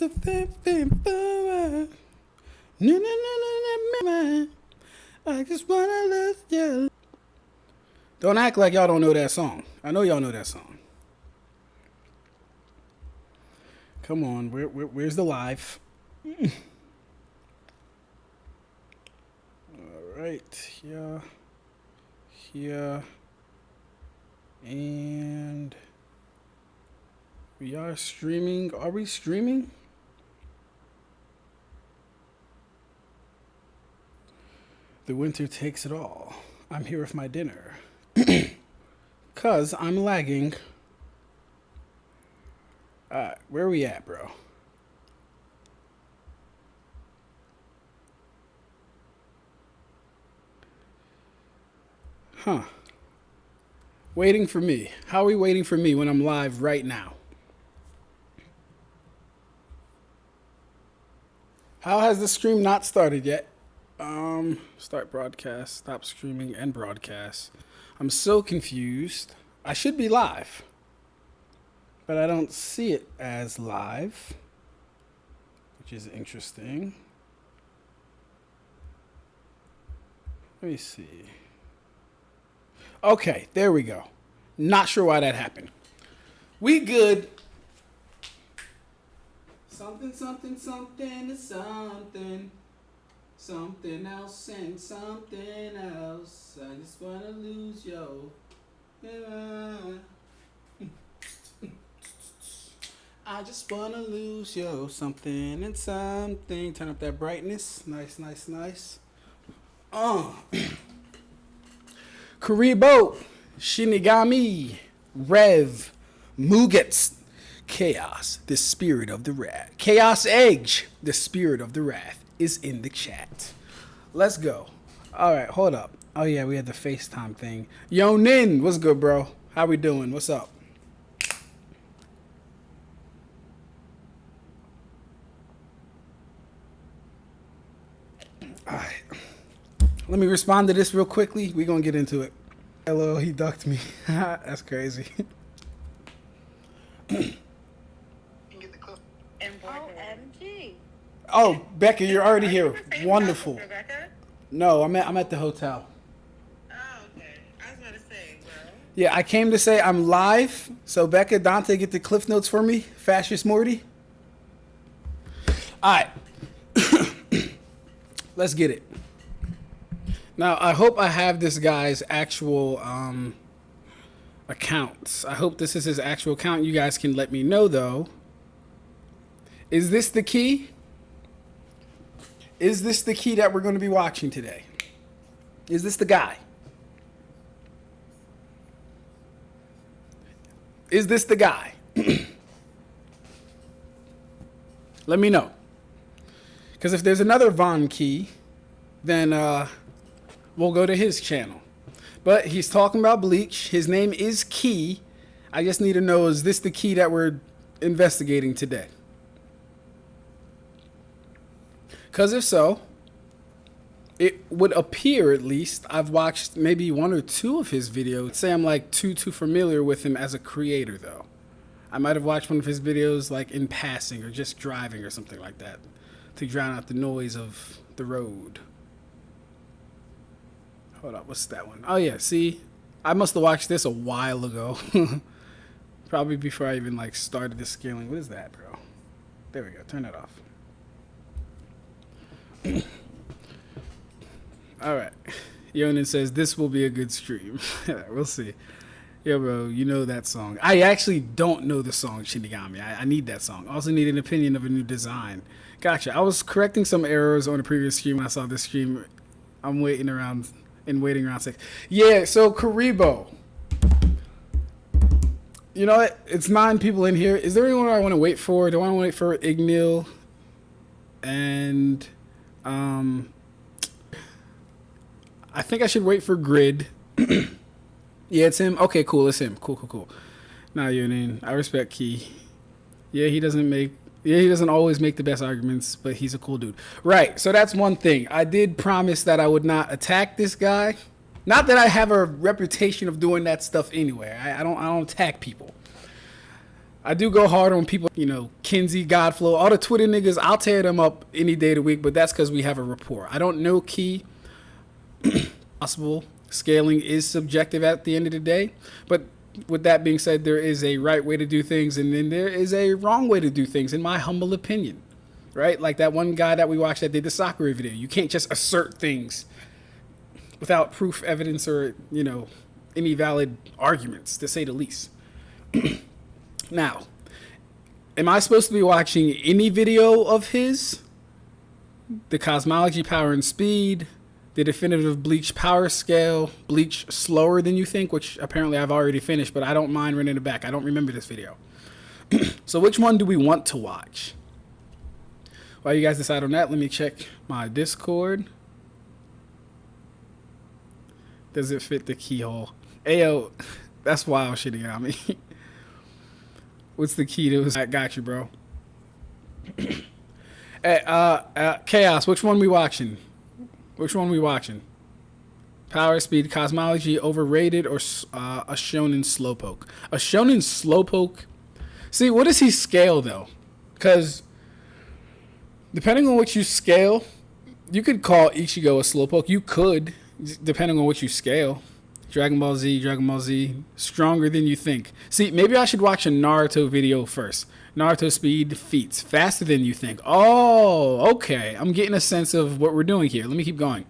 so fame forward. No, no, no, no, no, I just wanna lose you. Don't act like y'all don't know that song. I know y'all know that song. Come on, where's the live? All right, here, and we are streaming. Are we streaming? The winter takes it all. I'm here with my dinner. Cause I'm lagging. Where are we at, bro? Huh. Waiting for me. How are we waiting for me when I'm live right now? How has the stream not started yet? Start broadcast, stop streaming, and broadcast. I'm so confused. I should be live, but I don't see it as live, which is interesting. Let me see. Okay, there we go. Not sure why that happened. We good. Something, something, something is something. Something else and something else. I just wanna lose yo. I just wanna lose yo. Something and something. Turn up that brightness. Nice, nice, nice. Kuribo, Shinigami, Rev, Mugetsu, Chaos, the spirit of the wrath. Chaos Edge, the spirit of the wrath, is in the chat. Let's go. All right, hold up. Oh yeah, we had the FaceTime thing. Yo, Nin, what's good, bro? How we doing? What's up? All right. Let me respond to this real quickly. We're going to get into it. Hello, he ducked me. That's crazy. OMG. Oh, Becca, you're already here. Wonderful. No, I'm at the hotel. Oh, okay. I was about to say, bro. Yeah, I came to say I'm live. So, Becca, Dante, get the cliff notes for me. Fascist Morty. All right. Let's get it. Now, I hope I have this guy's actual accounts. I hope this is his actual account. You guys can let me know, though. Is this the key? Is this the key that we're going to be watching today? Is this the guy? Is this the guy? Let me know. Because if there's another Von key, then we'll go to his channel. But he's talking about Bleach. His name is Key. I just need to know, is this the key that we're investigating today? Because if so, it would appear, at least, I've watched maybe one or two of his videos. I'd say I'm like too familiar with him as a creator, though. I might have watched one of his videos like in passing or just driving or something like that to drown out the noise of the road. Hold up, what's that one? Oh yeah, see? I must have watched this a while ago. Probably before I even like started the scaling. What is that, bro? There we go, turn that off. Alright. Yonan says, this will be a good stream. We'll see. Yo, bro, you know that song. I actually don't know the song Shinigami. I need that song. I also need an opinion of a new design. Gotcha. I was correcting some errors on the previous stream when I saw this stream. I'm waiting around sex. Yeah, so Karibo. You know what? It's 9 people in here. Is there anyone I want to wait for? Do I want to wait for Ignil? And I think I should wait for Grid. Yeah, it's him. Okay, cool. It's him. Cool. Nah, Yunin. I respect Key. Yeah, he doesn't always make the best arguments, but he's a cool dude. Right. So that's one thing. I did promise that I would not attack this guy. Not that I have a reputation of doing that stuff anyway. I don't attack people. I do go hard on people, Kinsey, Godflow, all the Twitter niggas. I'll tear them up any day of the week, but that's because we have a rapport. I don't know Key. Possible scaling is subjective at the end of the day, but with that being said, there is a right way to do things, and then there is a wrong way to do things, in my humble opinion. Right? Like that one guy that we watched that did the Sakura video. You can't just assert things without proof, evidence, or, any valid arguments, to say the least. Now, am I supposed to be watching any video of his? The Cosmology, Power, and Speed, the definitive Bleach Power Scale, Bleach Slower Than You Think, which apparently I've already finished, but I don't mind running it back. I don't remember this video. So which one do we want to watch? While you guys decide on that, let me check my Discord. Does it fit the keyhole? Ayo, that's wild shitting on me. What's the key to this? I got you, bro. Chaos, which one we watching? Which one we watching? Power, Speed, Cosmology, Overrated, or a Shonen Slowpoke? A Shonen Slowpoke? See, what does he scale, though? Because depending on what you scale, you could call Ichigo a Slowpoke. You could, depending on what you scale. Dragon Ball Z, Stronger Than You Think. See, maybe I should watch a Naruto video first. Naruto Speed Feats, Faster Than You Think. Oh, okay. I'm getting a sense of what we're doing here. Let me keep going.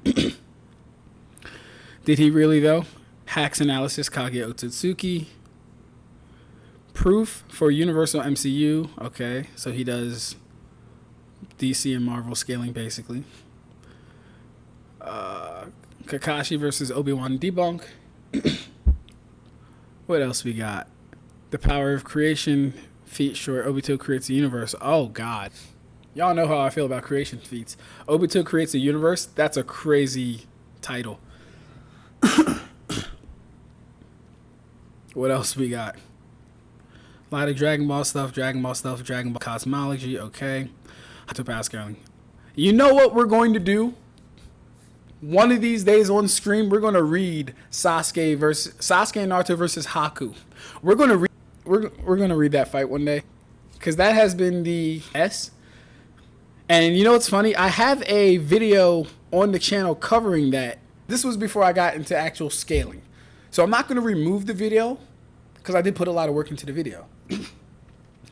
Did he really, though? Hacks Analysis, Kage Otsutsuki. Proof for Universal MCU. Okay, so he does DC and Marvel scaling, basically. Kakashi versus Obi-Wan debunk. What else we got? The Power of Creation feat short. Obito creates a universe. Oh God, y'all know how I feel about creation feats. Obito creates a universe. That's a crazy title. What else we got? A lot of Dragon Ball stuff. Dragon Ball Cosmology. Okay. To Powerscaling. You know what we're going to do? One of these days on stream, we're going to read Sasuke and Naruto versus Haku. We're going to read that fight one day, because that has been the S. And you know what's funny? I have a video on the channel covering that. This was before I got into actual scaling, so I'm not going to remove the video because I did put a lot of work into the video.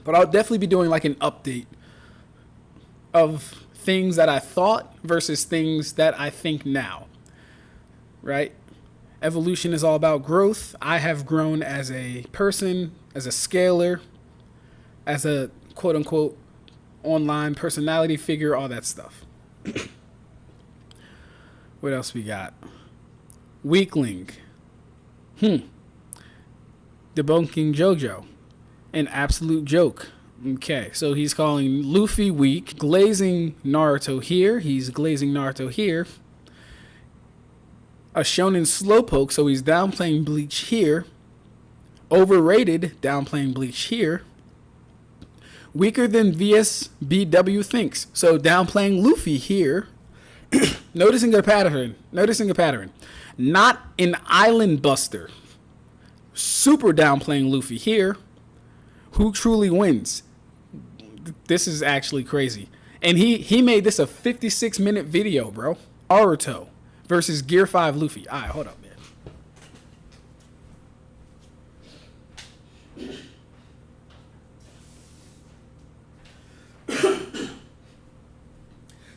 But I'll definitely be doing like an update of things that I thought versus things that I think now, right? Evolution is all about growth. I have grown as a person, as a scaler, as a quote unquote online personality figure, all that stuff. What else we got? Weakling. Debunking JoJo. An absolute joke. Okay, so he's calling Luffy weak, glazing Naruto here. He's glazing Naruto here. A shonen slowpoke, so he's downplaying Bleach here. Overrated, downplaying Bleach here. Weaker than VSBW thinks, so downplaying Luffy here. Noticing a pattern. Not an island buster. Super downplaying Luffy here. Who truly wins? This is actually crazy. And he made this a 56-minute video, bro. Naruto versus Gear 5 Luffy. All right, hold up, man.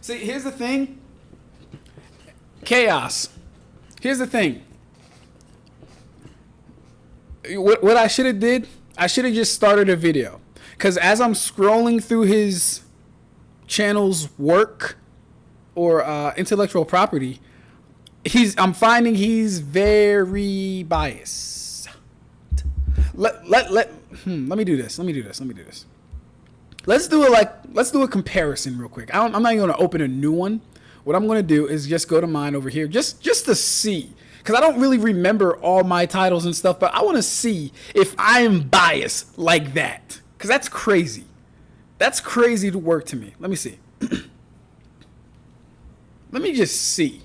See, here's the thing. Chaos. Here's the thing. What I should have did, I should have just started a video. Because as I'm scrolling through his channel's work or intellectual property, I'm finding he's very biased. Let me do this. Let's do a comparison real quick. I'm not even going to open a new one. What I'm going to do is just go to mine over here just to see. Because I don't really remember all my titles and stuff, but I want to see if I am biased like that. Because that's crazy. That's crazy to work to me. Let me see. Let me just see.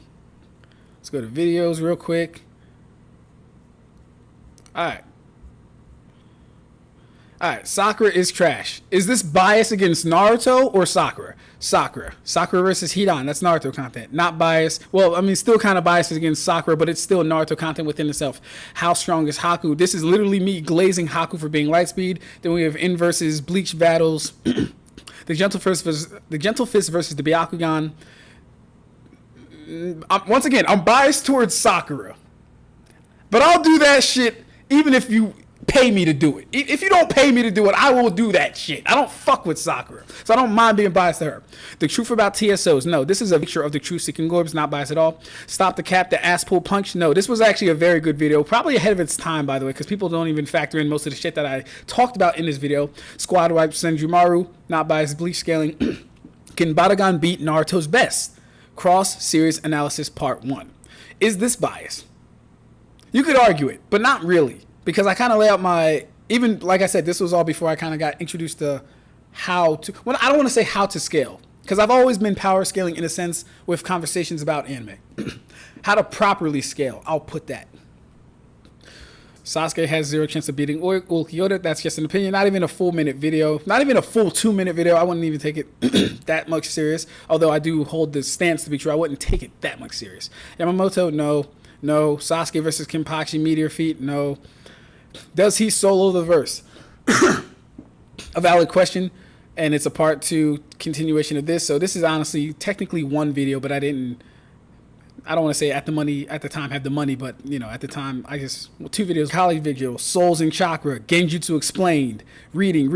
Let's go to videos real quick. All right. Alright, Sakura is trash. Is this bias against Naruto or Sakura? Sakura. Sakura versus Hidan. That's Naruto content. Not biased. Well, I mean, still kind of biased against Sakura, but it's still Naruto content within itself. How strong is Haku? This is literally me glazing Haku for being light speed. Then we have In versus Bleach battles. The Gentle Fist versus the Byakugan. Once again, I'm biased towards Sakura. But I'll do that shit even if you pay me to do it. If you don't pay me to do it, I will do that shit. I don't fuck with Sakura. So I don't mind being biased to her. The truth about TSOs. No, this is a picture of the true Seeking Orbs. Not biased at all. Stop the cap, the ass pull punch. No, this was actually a very good video. Probably ahead of its time, by the way, because people don't even factor in most of the shit that I talked about in this video. Squad wipe Senjumaru. Not biased. Bleach scaling. Can Baragon beat Naruto's best? Cross Series Analysis Part 1. Is this bias? You could argue it, but not really. Because I kind of lay out my, even like I said, this was all before I kind of got introduced to how to, well, I don't want to say how to scale. Because I've always been power scaling in a sense with conversations about anime. How to properly scale, I'll put that. Sasuke has 0 chance of beating Ulquiorra. That's just an opinion. Not even a full minute video. Not even a full 2-minute video. I wouldn't even take it that much serious. Although I do hold the stance to be true. I wouldn't take it that much serious. Yamamoto, no. No. Sasuke versus Kenpachi, Meteor Feet, no. Does he solo the verse? A valid question, and it's a part 2 continuation of this. So this is honestly technically one video, but I don't want to say at the time had the money, but you know, at the time I just 2 videos, college video, Souls and Chakra, Genjutsu Explained, reading,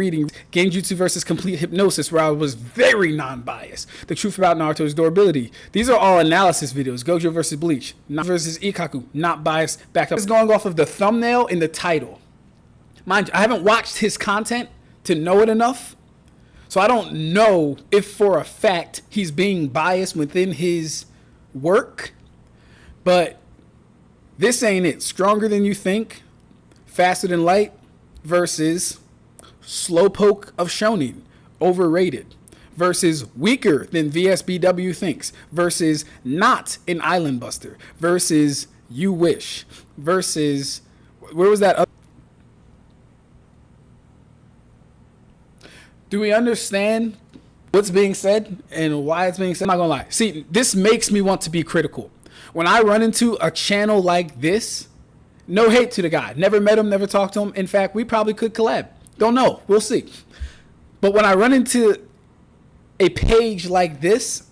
Genjutsu versus Complete Hypnosis, where I was very non-biased. The truth about Naruto's durability. These are all analysis videos. Gojo versus Bleach, not versus Ikkaku, not biased, backed up. This is going off of the thumbnail in the title. Mind you, I haven't watched his content to know it enough, so I don't know if for a fact he's being biased within his work. But this ain't it. Stronger than you think, faster than light versus slowpoke of shonen, overrated, versus weaker than VSBW thinks, versus not an island buster, versus you wish, versus where was that other? Do we understand what's being said and why it's being said? I'm not gonna lie. See, this makes me want to be critical. When I run into a channel like this, no hate to the guy. Never met him, never talked to him. In fact, we probably could collab. Don't know. We'll see. But when I run into a page like this,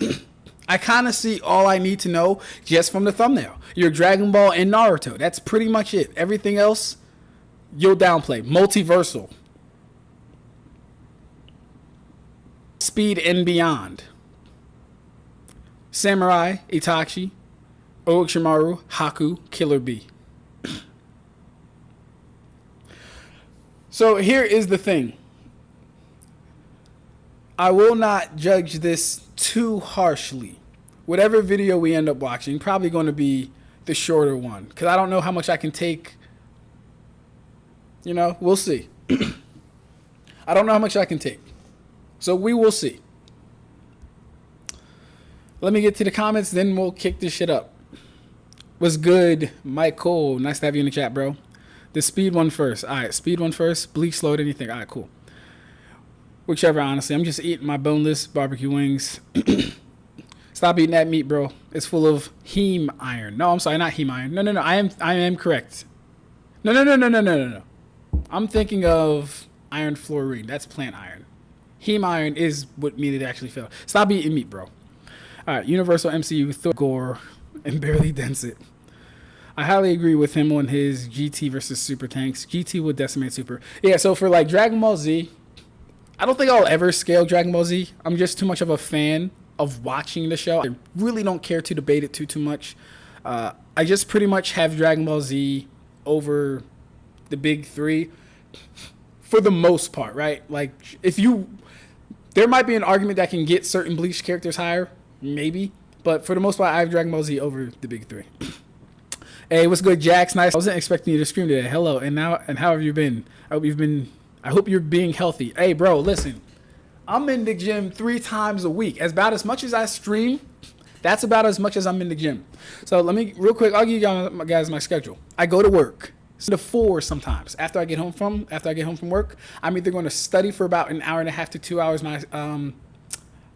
I kind of see all I need to know just from the thumbnail. Your Dragon Ball and Naruto. That's pretty much it. Everything else, you'll downplay. Multiversal. Speed and Beyond. Samurai, Itachi, Orochimaru, Haku, Killer Bee. So here is the thing. I will not judge this too harshly. Whatever video we end up watching, probably going to be the shorter one. Because I don't know how much I can take. You know, we'll see. I don't know how much I can take. So we will see. Let me get to the comments, then we'll kick this shit up. What's good, Michael? Nice to have you in the chat, bro. The speed one first. All right, speed one first. Bleach slowed anything. All right, cool. Whichever, honestly. I'm just eating my boneless barbecue wings. Stop eating that meat, bro. It's full of heme iron. No, I'm sorry, not heme iron. No. I am correct. No. I'm thinking of iron fluorine. That's plant iron. Heme iron is what meat it actually fell. Stop eating meat, bro. All right, Universal MCU, Thor, Gore, and barely dents it. I highly agree with him on his GT versus Super Tanks. GT would decimate Super. Yeah, so for like Dragon Ball Z, I don't think I'll ever scale Dragon Ball Z. I'm just too much of a fan of watching the show. I really don't care to debate it too much. I just pretty much have Dragon Ball Z over the big 3 for the most part, right? Like, there might be an argument that can get certain Bleach characters higher, maybe. But for the most part, I have Dragon Ball Z over the big 3. Hey, what's good, Jax? Nice. I wasn't expecting you to stream today. Hello, and how have you been? I hope you're being healthy. Hey, bro, listen. I'm in the gym 3 times a week. About as much as I stream, that's about as much as I'm in the gym. So let me, real quick, I'll give you guys my schedule. I go to work. to 4 sometimes after I get home from work. I'm either going to study for about an hour and a half to 2 hours my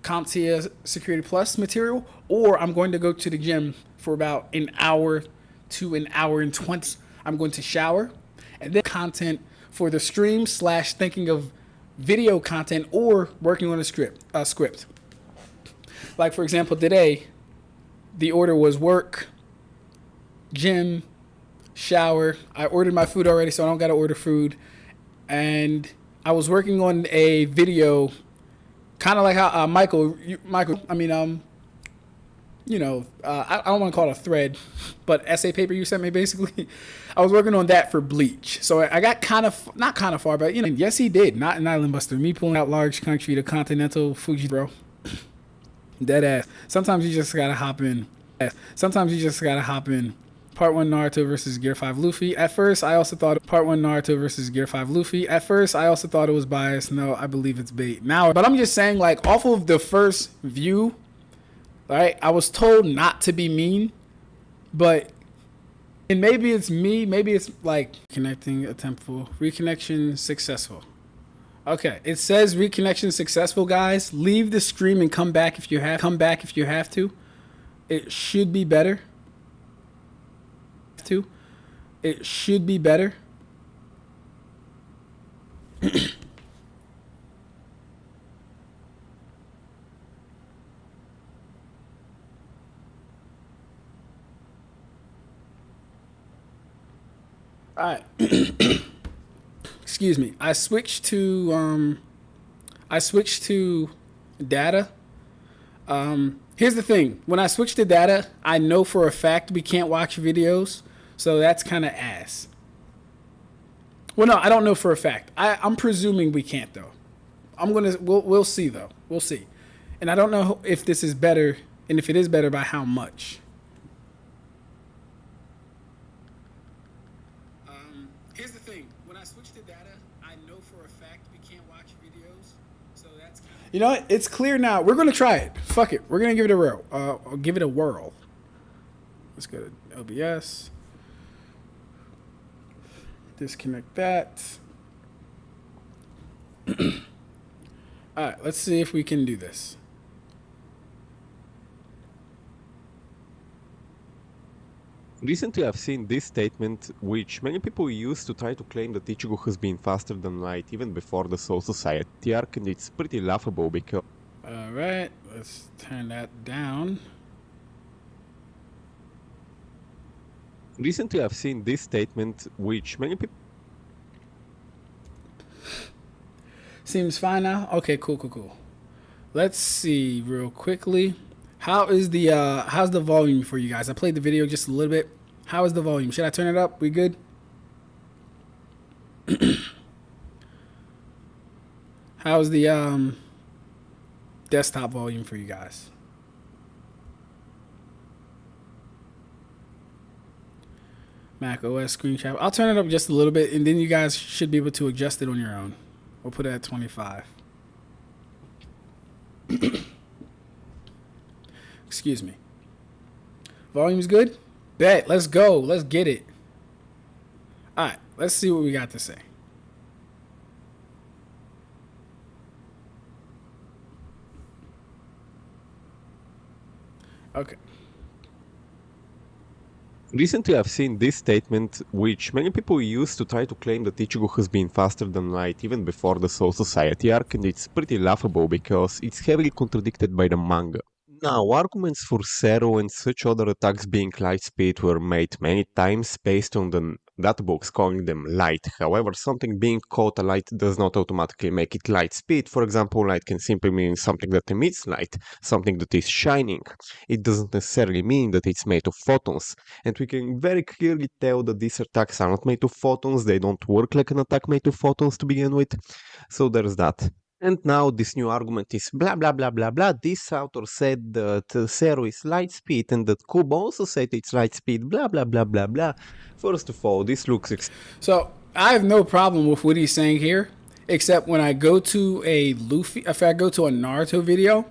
CompTIA Security Plus material, or I'm going to go to the gym for about an hour to an hour and 20. I'm going to shower and then content for the stream / thinking of video content or working on a script. Like for example, today the order was work, gym, shower. I ordered my food already, so I don't got to order food. And I was working on a video, kind of like how I don't want to call it a thread, but essay paper you sent me basically. I was working on that for Bleach. So I got not kind of far, but yes he did. Not an Island Buster. Me pulling out large country to continental Fuji, bro. Dead ass. Sometimes you just gotta hop in. Part 1 Naruto versus Gear 5 Luffy. At first, I also thought Part 1 Naruto versus Gear 5 Luffy. At first, I also thought it was biased. No, I believe it's bait. Now, but I'm just saying, like, off of the first view, right, I was told not to be mean, but, and maybe it's me, maybe it's like connecting attemptful, reconnection successful. Okay, it says reconnection successful, guys. Leave the stream and come back if you have to. It should be better. It should be better. All right. Excuse me. I switched to data. Here's the thing. When I switch to data, I know for a fact we can't watch videos, so that's kind of ass. Well, no, I don't know for a fact. I'm presuming we can't though. We'll see though. We'll see. And I don't know if this is better, and if it is better, by how much. Here's the thing. When I switch to data, I know for a fact we can't watch videos, so that's kind of... You know what? It's clear now. We're gonna try it. Fuck it. We're gonna give it a whirl. Let's go to OBS. Disconnect that. All right. Let's see if we can do this. Recently I've seen this statement, which many people use to try to claim that Ichigo has been faster than Light even before the Soul Society arc, and it's pretty laughable because... Alright, let's turn that down. Recently I've seen this statement, which many people... Seems fine now? Okay, cool. Let's see real quickly. How's the volume for you guys? I played the video just a little bit. How is the volume? Should I turn it up? We good? How's the desktop volume for you guys? Mac OS screen cap. I'll turn it up just a little bit, and then you guys should be able to adjust it on your own. We'll put it at 25. Excuse me. Volume's good? Bet. Let's go. Let's get it. All right. Let's see what we got to say. Okay. Recently I've seen this statement, which many people use to try to claim that Ichigo has been faster than Light even before the Soul Society arc, and it's pretty laughable because it's heavily contradicted by the manga. Now, arguments for Zero and such other attacks being light speed were made many times based on the databooks calling them light. However, something being called a light does not automatically make it light speed. For example, light can simply mean something that emits light, something that is shining. It doesn't necessarily mean that it's made of photons. And we can very clearly tell that these attacks are not made of photons, they don't work like an attack made of photons to begin with. So there's that. And now this new argument is blah blah blah blah blah. This author said that Zero is light speed and that Kubo also said it's light speed, blah blah blah blah blah. First of all, this looks... So, I have no problem with what he's saying here, except when I go to a Luffy, if I go to a Naruto video,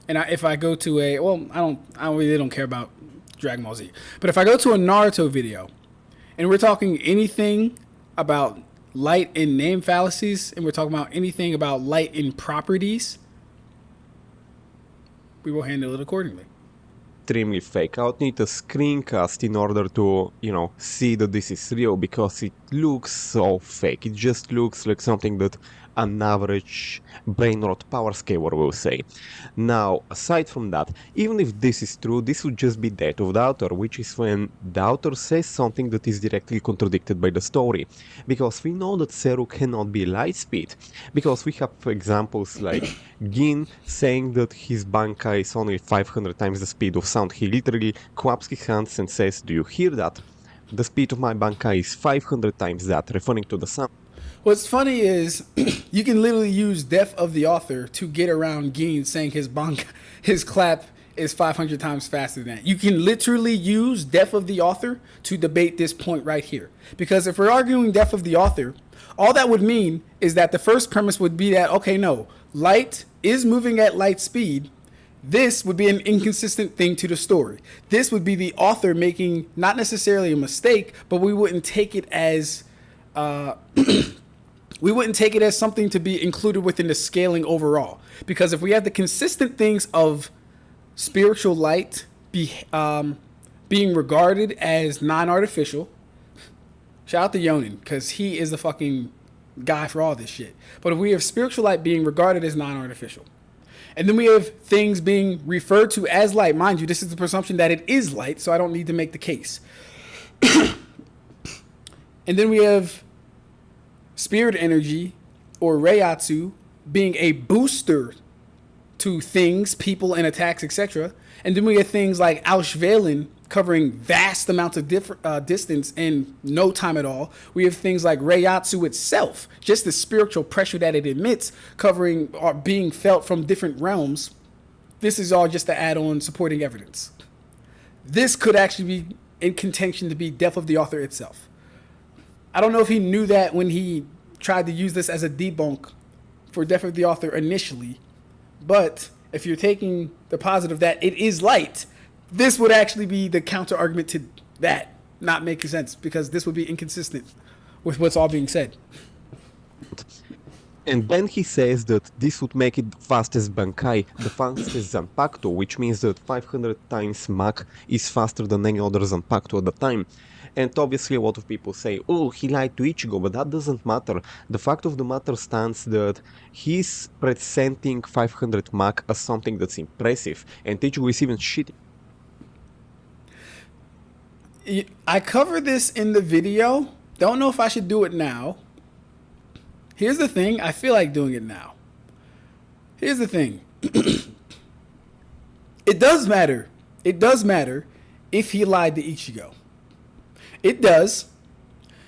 and if I go to I really don't care about Dragon Ball Z. But if I go to a Naruto video, and we're talking anything about light in name fallacies, and we're talking about anything about light in properties, we will handle it accordingly. Extremely fake. I would need a screencast in order to, see that this is real, because it looks so fake. It just looks like something that an average brain rot power scaler will say. Now, aside from that, even if this is true, this would just be death of the author, which is when the author says something that is directly contradicted by the story. Because we know that Seru cannot be light speed, because we have examples like Gin saying that his Bankai is only 500 times the speed of sound. He literally claps his hands and says, "Do you hear that? The speed of my Bankai is 500 times that," referring to the sound. What's funny is you can literally use death of the author to get around Gin saying his clap is 500 times faster than that. You can literally use death of the author to debate this point right here. Because if we're arguing death of the author, all that would mean is that the first premise would be that, okay, no, light is moving at light speed. This would be an inconsistent thing to the story. This would be the author making not necessarily a mistake, but we wouldn't take it as something to be included within the scaling overall. Because if we have the consistent things of spiritual light being regarded as non-artificial, shout out to Yonin, because he is the fucking guy for all this shit. But if we have spiritual light being regarded as non-artificial, and then we have things being referred to as light, mind you, this is the presumption that it is light, so I don't need to make the case. And then we have spirit energy or Reiatsu being a booster to things, people, and attacks, etc. And then we have things like Auswählen covering vast amounts of distance in no time at all. We have things like Reiatsu itself, just the spiritual pressure that it emits, covering or being felt from different realms. This is all just to add on supporting evidence. This could actually be in contention to be death of the author itself. I don't know if he knew that when he tried to use this as a debunk for death of the author initially, but if you're taking the positive that it is light, this would actually be the counter argument to that not making sense, because this would be inconsistent with what's all being said. And then he says that this would make it the fastest Bankai, the fastest Zanpakuto, which means that 500 times Mach is faster than any other Zanpakuto at the time. And obviously a lot of people say, oh, he lied to Ichigo, but that doesn't matter. The fact of the matter stands that he's presenting 500 Mach as something that's impressive, and Ichigo is even shitting. I covered this in the video. Don't know if I should do it now. Here's the thing. I feel like doing it now. Here's the thing. It does matter. It does matter if he lied to Ichigo. It does.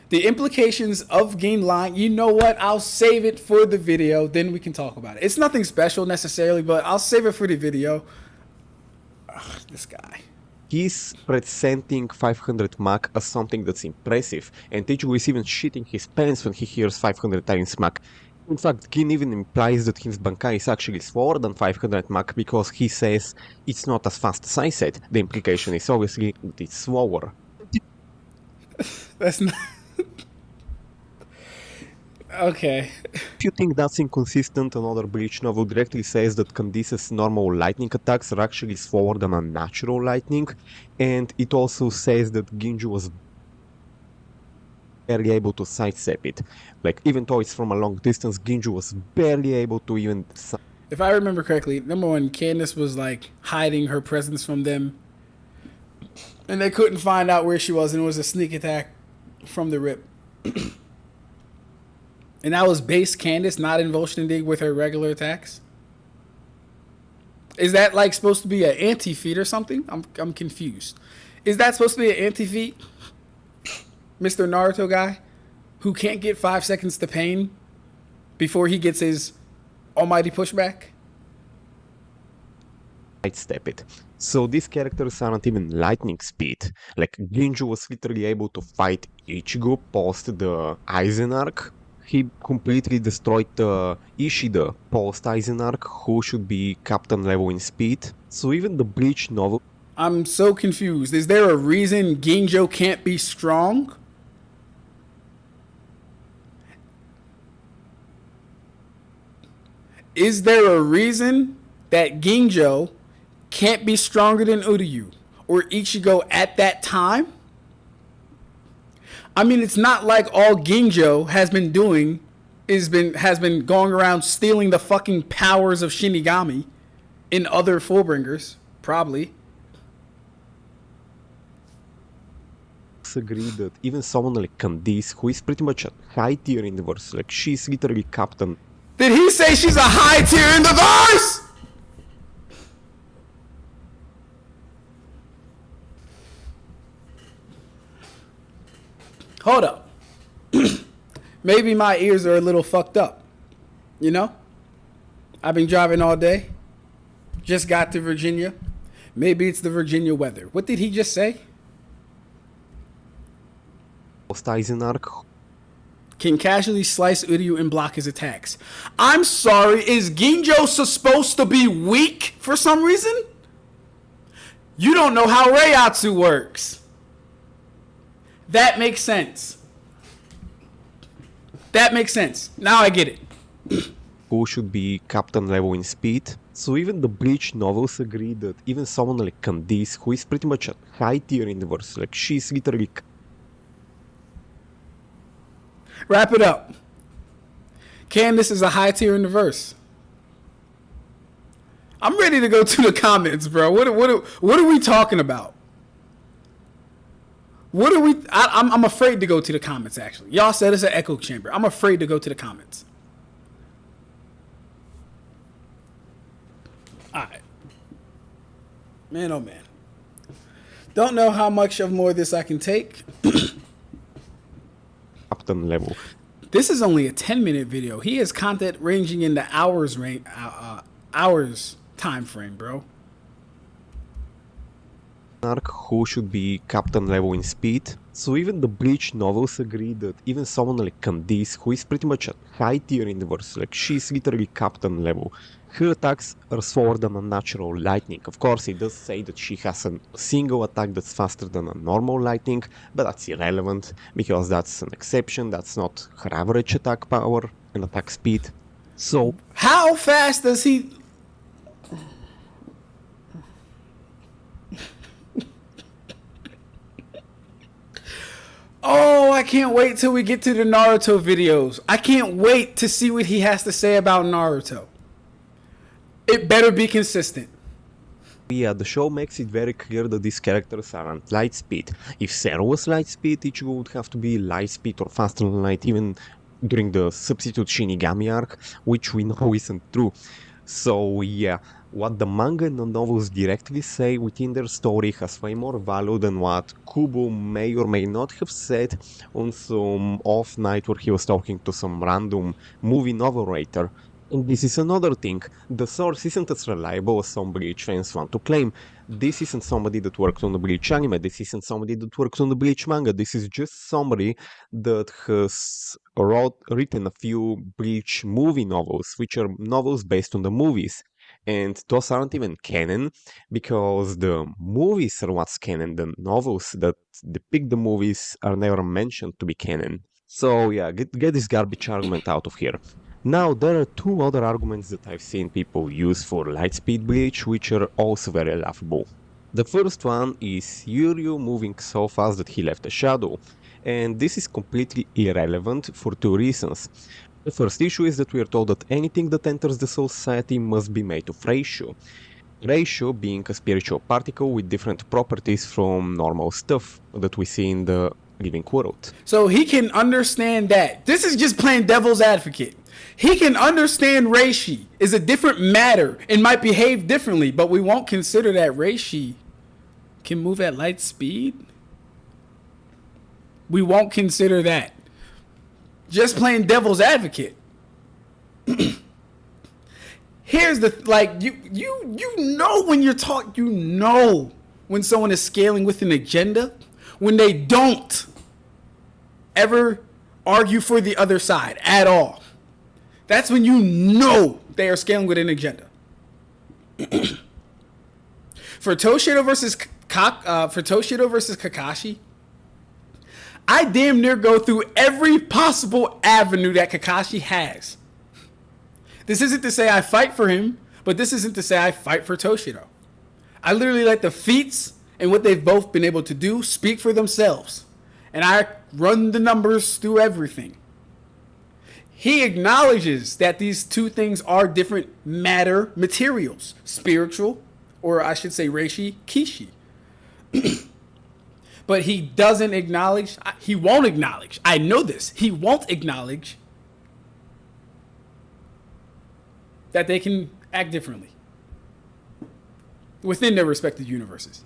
The implications of Gin lying, you know what? I'll save it for the video. Then we can talk about it. It's nothing special necessarily, but I'll save it for the video. Ugh, this guy. He's presenting 500 Mach as something that's impressive, and Ichigo is even shitting his pants when he hears 500 times Mach. In fact, Gin even implies that his Bankai is actually slower than 500 Mach because he says it's not as fast as I said. The implication is obviously that it's slower. That's not... Okay. If you think that's inconsistent, another Bleach novel directly says that Candice's normal lightning attacks are actually slower than a natural lightning, and it also says that Ginju was barely able to sidestep it. Like, even though it's from a long distance, Ginju was barely able to even... If I remember correctly, number one, Candice was like hiding her presence from them, and they couldn't find out where she was, and it was a sneak attack from the rip. And that was base Candice not involtioning with her regular attacks? Is that like supposed to be an anti-feat or something? I'm confused. Is that supposed to be an anti-feat? Mr. Naruto guy who can't get 5 seconds to pain before he gets his almighty pushback? Sidestep it. So these characters aren't even lightning speed. Like, Ginju was literally able to fight Ichigo post the Aizen arc. He completely destroyed Ishida post Aizen arc, who should be captain level in speed. So even the Bleach novel... I'm so confused. Is there a reason Ginjo can't be strong? Is there a reason that Ginjo can't be stronger than Uryu or Ichigo at that time? I mean, it's not like all Ginjo has been doing has been going around stealing the fucking powers of Shinigami in other Fullbringers, probably. Agree that even someone like Candice, who is pretty much a high tier in the verse, like she's literally captain. Did he say she's a high tier in the verse? Hold up. Maybe my ears are a little fucked up. You know? I've been driving all day. Just got to Virginia. Maybe it's the Virginia weather. What did he just say? Aizen arc. Can casually slice Uryu and block his attacks. I'm sorry, is Ginjo supposed to be weak for some reason? You don't know how Reiatsu works. That makes sense. That makes sense. Now I get it. Who should be captain level in speed. So even the Bleach novels agree that even someone like Candice, who is pretty much a high tier in the verse, like she's literally... Wrap it up. Candace is a high tier in the verse. I'm ready to go to the comments, bro. What are we talking about? What are we... I'm afraid to go to the comments, actually. Y'all said it's an echo chamber. I'm afraid to go to the comments. All right. Man, oh man. Don't know how much of more of this I can take. captain level. This is only a 10-minute video. He has content ranging in the hours time frame, bro. Arc who should be captain level in speed. So even the Bleach novels agree that even someone like Candice, who is pretty much a high tier in the verse, like she's literally captain level. Her attacks are slower than a natural lightning. Of course, it does say that she has a single attack that's faster than a normal lightning, but that's irrelevant because that's an exception. That's not her average attack power and attack speed. So how fast does he... Oh, I can't wait till we get to the Naruto videos. I can't wait to see what he has to say about Naruto. It better be consistent. yeah, the show makes it very clear that these characters aren't light speed. If Zero was light speed, Ichigo would have to be light speed or faster than light even during the substitute Shinigami arc, which we know isn't true. So yeah, what the manga and the novels directly say within their story has way more value than what Kubo may or may not have said on some off night where he was talking to some random movie novel writer. And this is another thing, the source isn't as reliable as some Bleach fans want to claim. This isn't somebody that worked on the Bleach anime, this isn't somebody that worked on the Bleach manga, this is just somebody that has written a few Bleach movie novels, which are novels based on the movies. And those aren't even canon, because the movies are what's canon, the novels that depict the movies are never mentioned to be canon. So yeah, get this garbage argument out of here. Now, there are two other arguments that I've seen people use for Lightspeed Bleach, which are also very laughable. The first one is Yuryu moving so fast that he left a shadow, and this is completely irrelevant for two reasons. The first issue is that we are told that anything that enters the Soul Society must be made of ratio. Ratio being a spiritual particle with different properties from normal stuff that we see in the living world. So he can understand that. This is just playing devil's advocate. He can understand Reishi is a different matter and might behave differently, but we won't consider that Reishi can move at light speed. We won't consider that. Just playing devil's advocate. Here's the you know when you're talking, you know when someone is scaling with an agenda, when they don't ever argue for the other side at all. That's when you know they are scaling with an agenda. For Toshido versus Kakashi, I damn near go through every possible avenue that Kakashi has. This isn't to say I fight for him, but this isn't to say I fight for Toshiro. I literally let the feats and what they've both been able to do speak for themselves. And I run the numbers through everything. He acknowledges that these two things are different matter materials. Spiritual, or I should say reishi, kishi. But he doesn't acknowledge, he won't acknowledge, I know this, he won't acknowledge that they can act differently within their respective universes.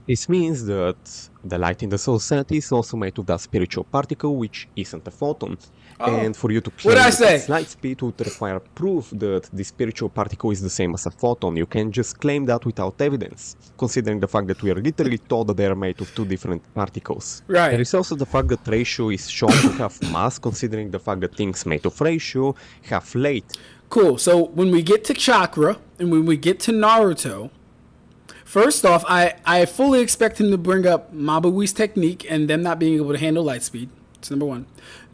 This means that the light in the soul set is also made of that spiritual particle, which isn't a photon. And for you to claim its light speed would require proof that the spiritual particle is the same as a photon. You can't just claim that without evidence, considering the fact that we are literally told that they are made of two different particles. Right. There is also the fact that ratio is shown to have mass, considering the fact that things made of ratio have light. Cool. So when we get to chakra and when we get to Naruto, first off, I fully expect him to bring up Mabui's technique and them not being able to handle light speed. That's number one.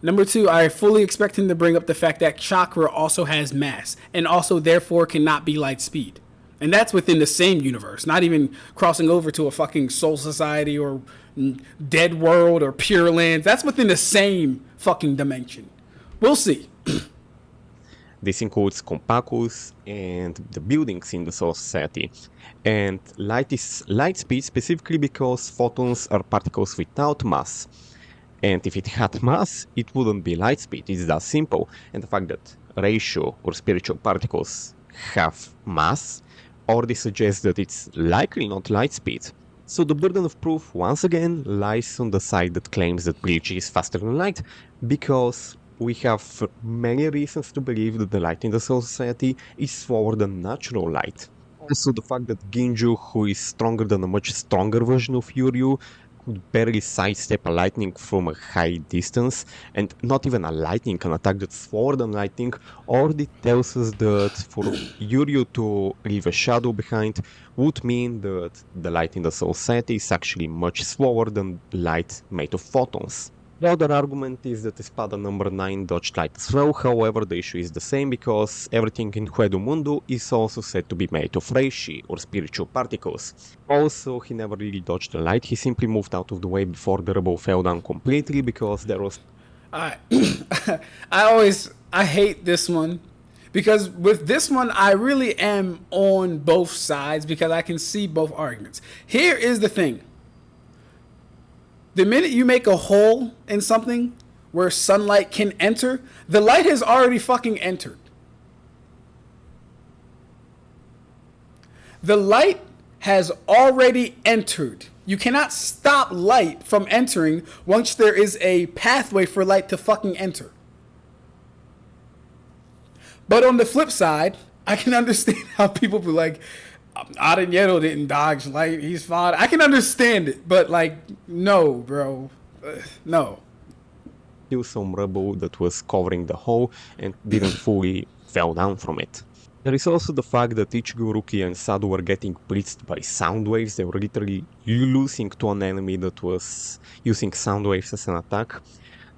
Number two, I fully expect him to bring up the fact that chakra also has mass and also therefore cannot be light speed. And that's within the same universe, not even crossing over to a fucking Soul Society or Dead World or Pure Land. That's within the same fucking dimension. We'll see. This includes compacus and the buildings in the Soul Society. And light is light speed specifically because photons are particles without mass. And if it had mass, it wouldn't be light speed. It's that simple. And the fact that ratio or spiritual particles have mass already suggests that it's likely not light speed. So the burden of proof once again lies on the side that claims that Bleach is faster than light, because we have many reasons to believe that the light in the Soul Society is slower than natural light. Also the fact that Ginju, who is stronger than a much stronger version of Yuryu, could barely sidestep a lightning from a high distance, and not even a lightning, an attack that's slower than lightning, already tells us that for Yuryu to leave a shadow behind would mean that the light in the Soul Society is actually much slower than light made of photons. The other argument is that Espada number 9 dodged light as well, however the issue is the same because everything in Huedo Mundo is also said to be made of reishi, or spiritual particles. Also, he never really dodged the light, he simply moved out of the way before the rebel fell down completely because there was... I hate this one, because with this one I really am on both sides because I can see both arguments. Here is the thing. The minute you make a hole in something where sunlight can enter, the light has already fucking entered. The light has already entered. You cannot stop light from entering once there is a pathway for light to fucking enter. But on the flip side, I can understand how people be like, Aranyeto didn't dodge light, he's fine. I can understand it, but like, no, bro. No. Still some rubble that was covering the hole and didn't fully fell down from it. There is also the fact that Ichigo, Rukia and Sado were getting blitzed by sound waves. They were literally losing to an enemy that was using sound waves as an attack.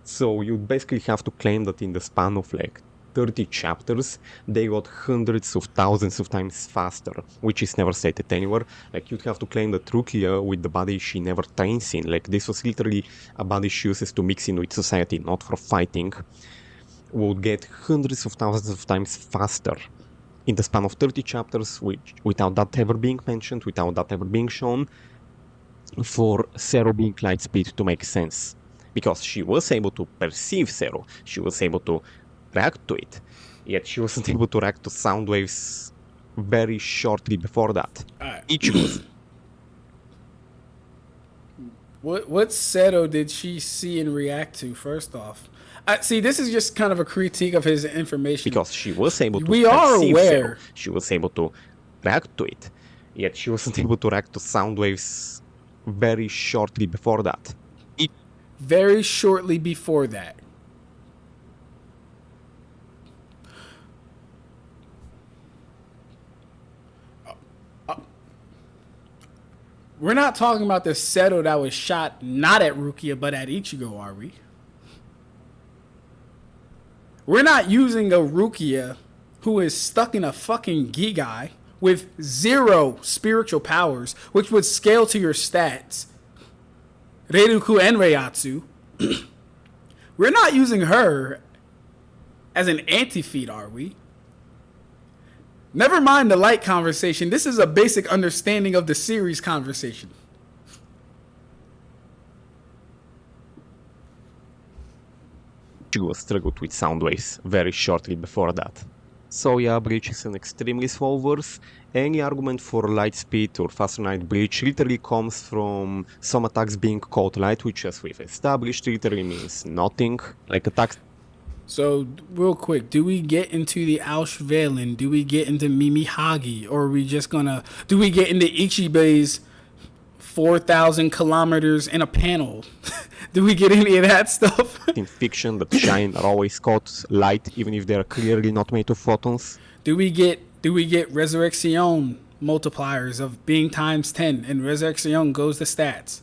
So you basically have to claim that in the span of like 30 chapters, they got hundreds of thousands of times faster, which is never stated anywhere. Like, you'd have to claim that Rukia, with the body she never trains in, like this was literally a body she uses to mix in with society, not for fighting, would get hundreds of thousands of times faster in the span of 30 chapters, which, without that ever being mentioned, without that ever being shown, for Zero being light speed to make sense. Because she was able to perceive Zero, she was able to react to it, yet she wasn't able to react to sound waves very shortly before that. Ichigo's. What Seto did she see and react to, first off? See, this is just kind of a critique of his information. Because she was able to we are perceive aware. Zero. She was able to react to it, yet she wasn't able to react to sound waves very shortly before that. Very shortly before that. We're not talking about the Seto that was shot not at Rukia but at Ichigo, are we? We're not using a Rukia who is stuck in a fucking Gigai with 0 spiritual powers, which would scale to your stats. Reiruku and Reiatsu. We're not using her as an anti-feat, are we? Never mind the light conversation. This is a basic understanding of the series conversation. Ichigo struggled with sound waves very shortly before that. So yeah, Bleach is an extremely slow verse. Any argument for light speed or faster light Bleach literally comes from some attacks being called light, which as we've established literally means nothing. Like attacks. So, real quick, do we get into the Auschwellen? Do we get into Mimi Hagi? Or are we just gonna... Do we get into Ichibe's 4,000 kilometers in a panel? Do we get any of that stuff? In fiction that shine are always called light, even if they are clearly not made of photons. Do we get Resurrection multipliers of being times 10 and Resurrection goes to stats?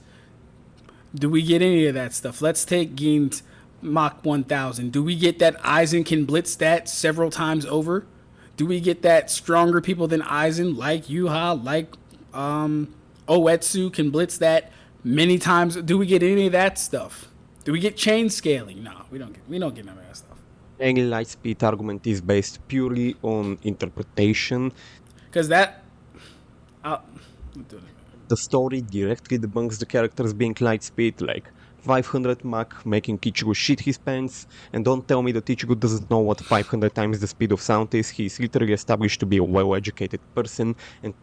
Do we get any of that stuff? Let's take Gin's Mach 1000. Do we get that Aizen can blitz that several times over? Do we get that stronger people than Aizen, like Yuha, like Oetsu, can blitz that many times? Do we get any of that stuff? Do we get chain scaling? No, we don't get none of that stuff. Any light speed argument is based purely on interpretation. Because that... The story directly debunks the characters being light speed, like 500 Mach making Ichigo shit his pants, and don't tell me that Ichigo doesn't know what 500 times the speed of sound is. He's literally established to be a well-educated person and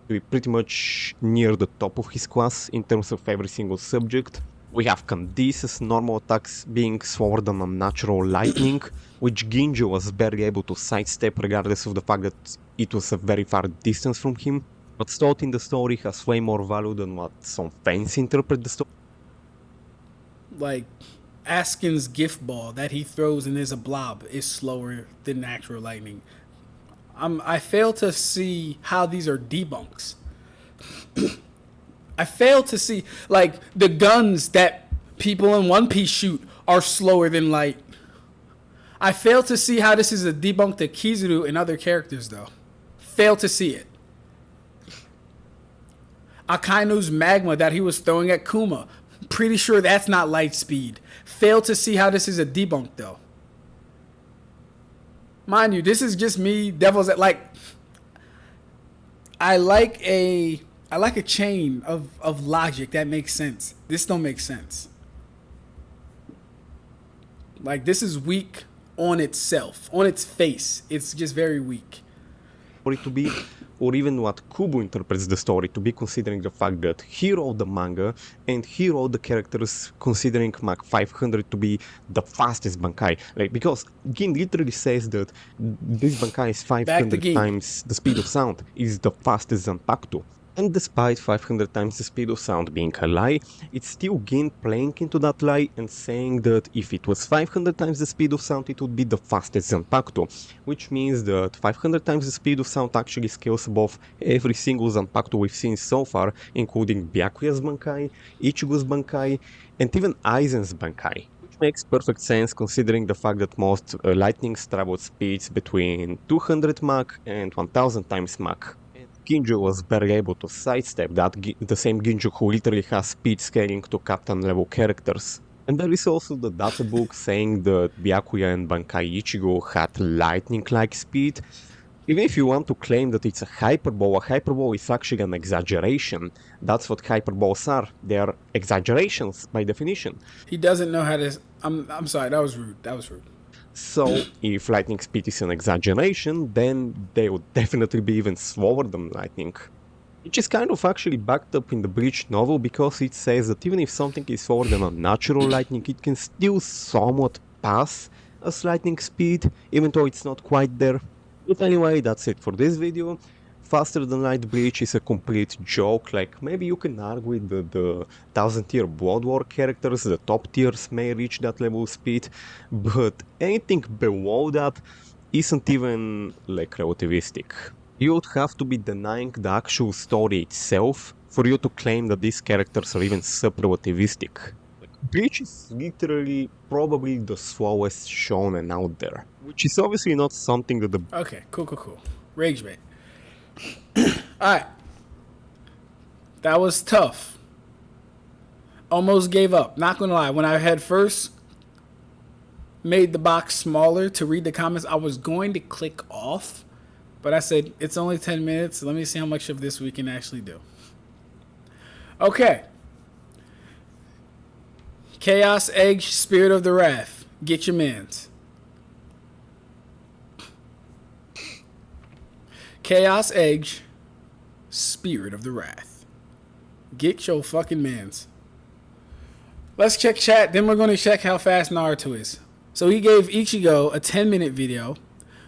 to be pretty much near the top of his class in terms of every single subject. We have Candice's normal attacks being slower than unnatural lightning, which Ginjo was barely able to sidestep regardless of the fact that it was a very far distance from him. What's taught in the story has way more value than what some fans interpret the story. Like, Askin's gift ball that he throws and there's a blob is slower than natural lightning. I fail to see how these are debunks. I fail to see, like, the guns that people in One Piece shoot are slower than light. I fail to see how this is a debunk to Kizuru and other characters, though. Fail to see it. Akaino's magma that he was throwing at Kuma. Pretty sure that's not light speed. Fail to see how this is a debunk, though. Mind you, this is just me, devil's at, like... I like a chain of logic that makes sense. This don't make sense. Like, this is weak on itself. On its face. It's just very weak. For it to be, or even what Kubo interprets the story to be, considering the fact that he wrote the manga and he wrote the characters considering Mach 500 to be the fastest Bankai. Like, because Gin literally says that this Bankai is 500 times the speed of sound, is the fastest Zanpakuto. And despite 500 times the speed of sound being a lie, it's still Gin playing into that lie and saying that if it was 500 times the speed of sound, it would be the fastest Zanpakuto. Which means that 500 times the speed of sound actually scales above every single Zanpakuto we've seen so far, including Byakuya's Bankai, Ichigo's Bankai, and even Aizen's Bankai. Which makes perfect sense considering the fact that most lightnings travel at speeds between 200 Mach and 1000 times Mach. Ginjo was barely able to sidestep that, the same Ginjo who literally has speed scaling to captain level characters. And there is also the databook saying that Byakuya and Bankai Ichigo had lightning-like speed. Even if you want to claim that it's a hyperbole is actually an exaggeration. That's what hyperboles are. They are exaggerations by definition. He doesn't know how to... I'm sorry, that was rude. So, if lightning speed is an exaggeration, then they would definitely be even slower than lightning. Which is kind of actually backed up in the Bleach novel, because it says that even if something is slower than a natural lightning, it can still somewhat pass as lightning speed, even though it's not quite there. But anyway, that's it for this video. Faster than light Bleach is a complete joke. Like, maybe you can argue that the 1000 tier Blood War characters, the top tiers, may reach that level of speed, but anything below that isn't even, like, relativistic. You would have to be denying the actual story itself for you to claim that these characters are even sub-relativistic. Like, Bleach is literally probably the slowest shonen out there, which is obviously not something that the Okay, cool. Rage bait. Alright. That was tough. Almost gave up. Not gonna lie. When I had first made the box smaller to read the comments, I was going to click off. But I said, it's only 10 minutes. Let me see how much of this we can actually do. Okay. Chaos Edge, Spirit of the Wrath. Get your mans. Chaos Edge, Spirit of the Wrath. Get your fucking mans. Let's check chat, then we're going to check how fast Naruto is. So he gave Ichigo a 10-minute video,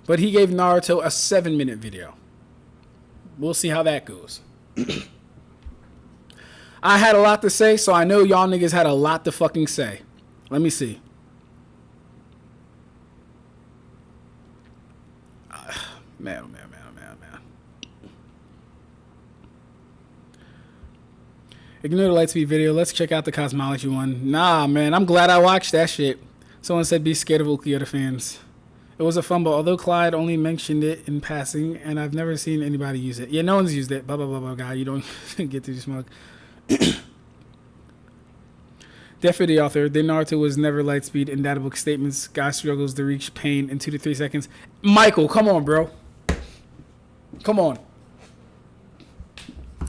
but he gave Naruto a 7-minute video. We'll see how that goes. I had a lot to say, so I know y'all niggas had a lot to fucking say. Let me see. Man. Ignore the Lightspeed video. Let's check out the cosmology one. Nah, man, I'm glad I watched that shit. Someone said be scared of Ulquiorra fans. It was a fumble, although Clyde only mentioned it in passing, and I've never seen anybody use it. Yeah, no one's used it. Blah, blah, blah, blah, guy. You don't get to smoke. Death for the author. Then Naruto was never Lightspeed in databook statements. Guy struggles to reach pain in 2 to 3 seconds. Michael, come on, bro. Come on.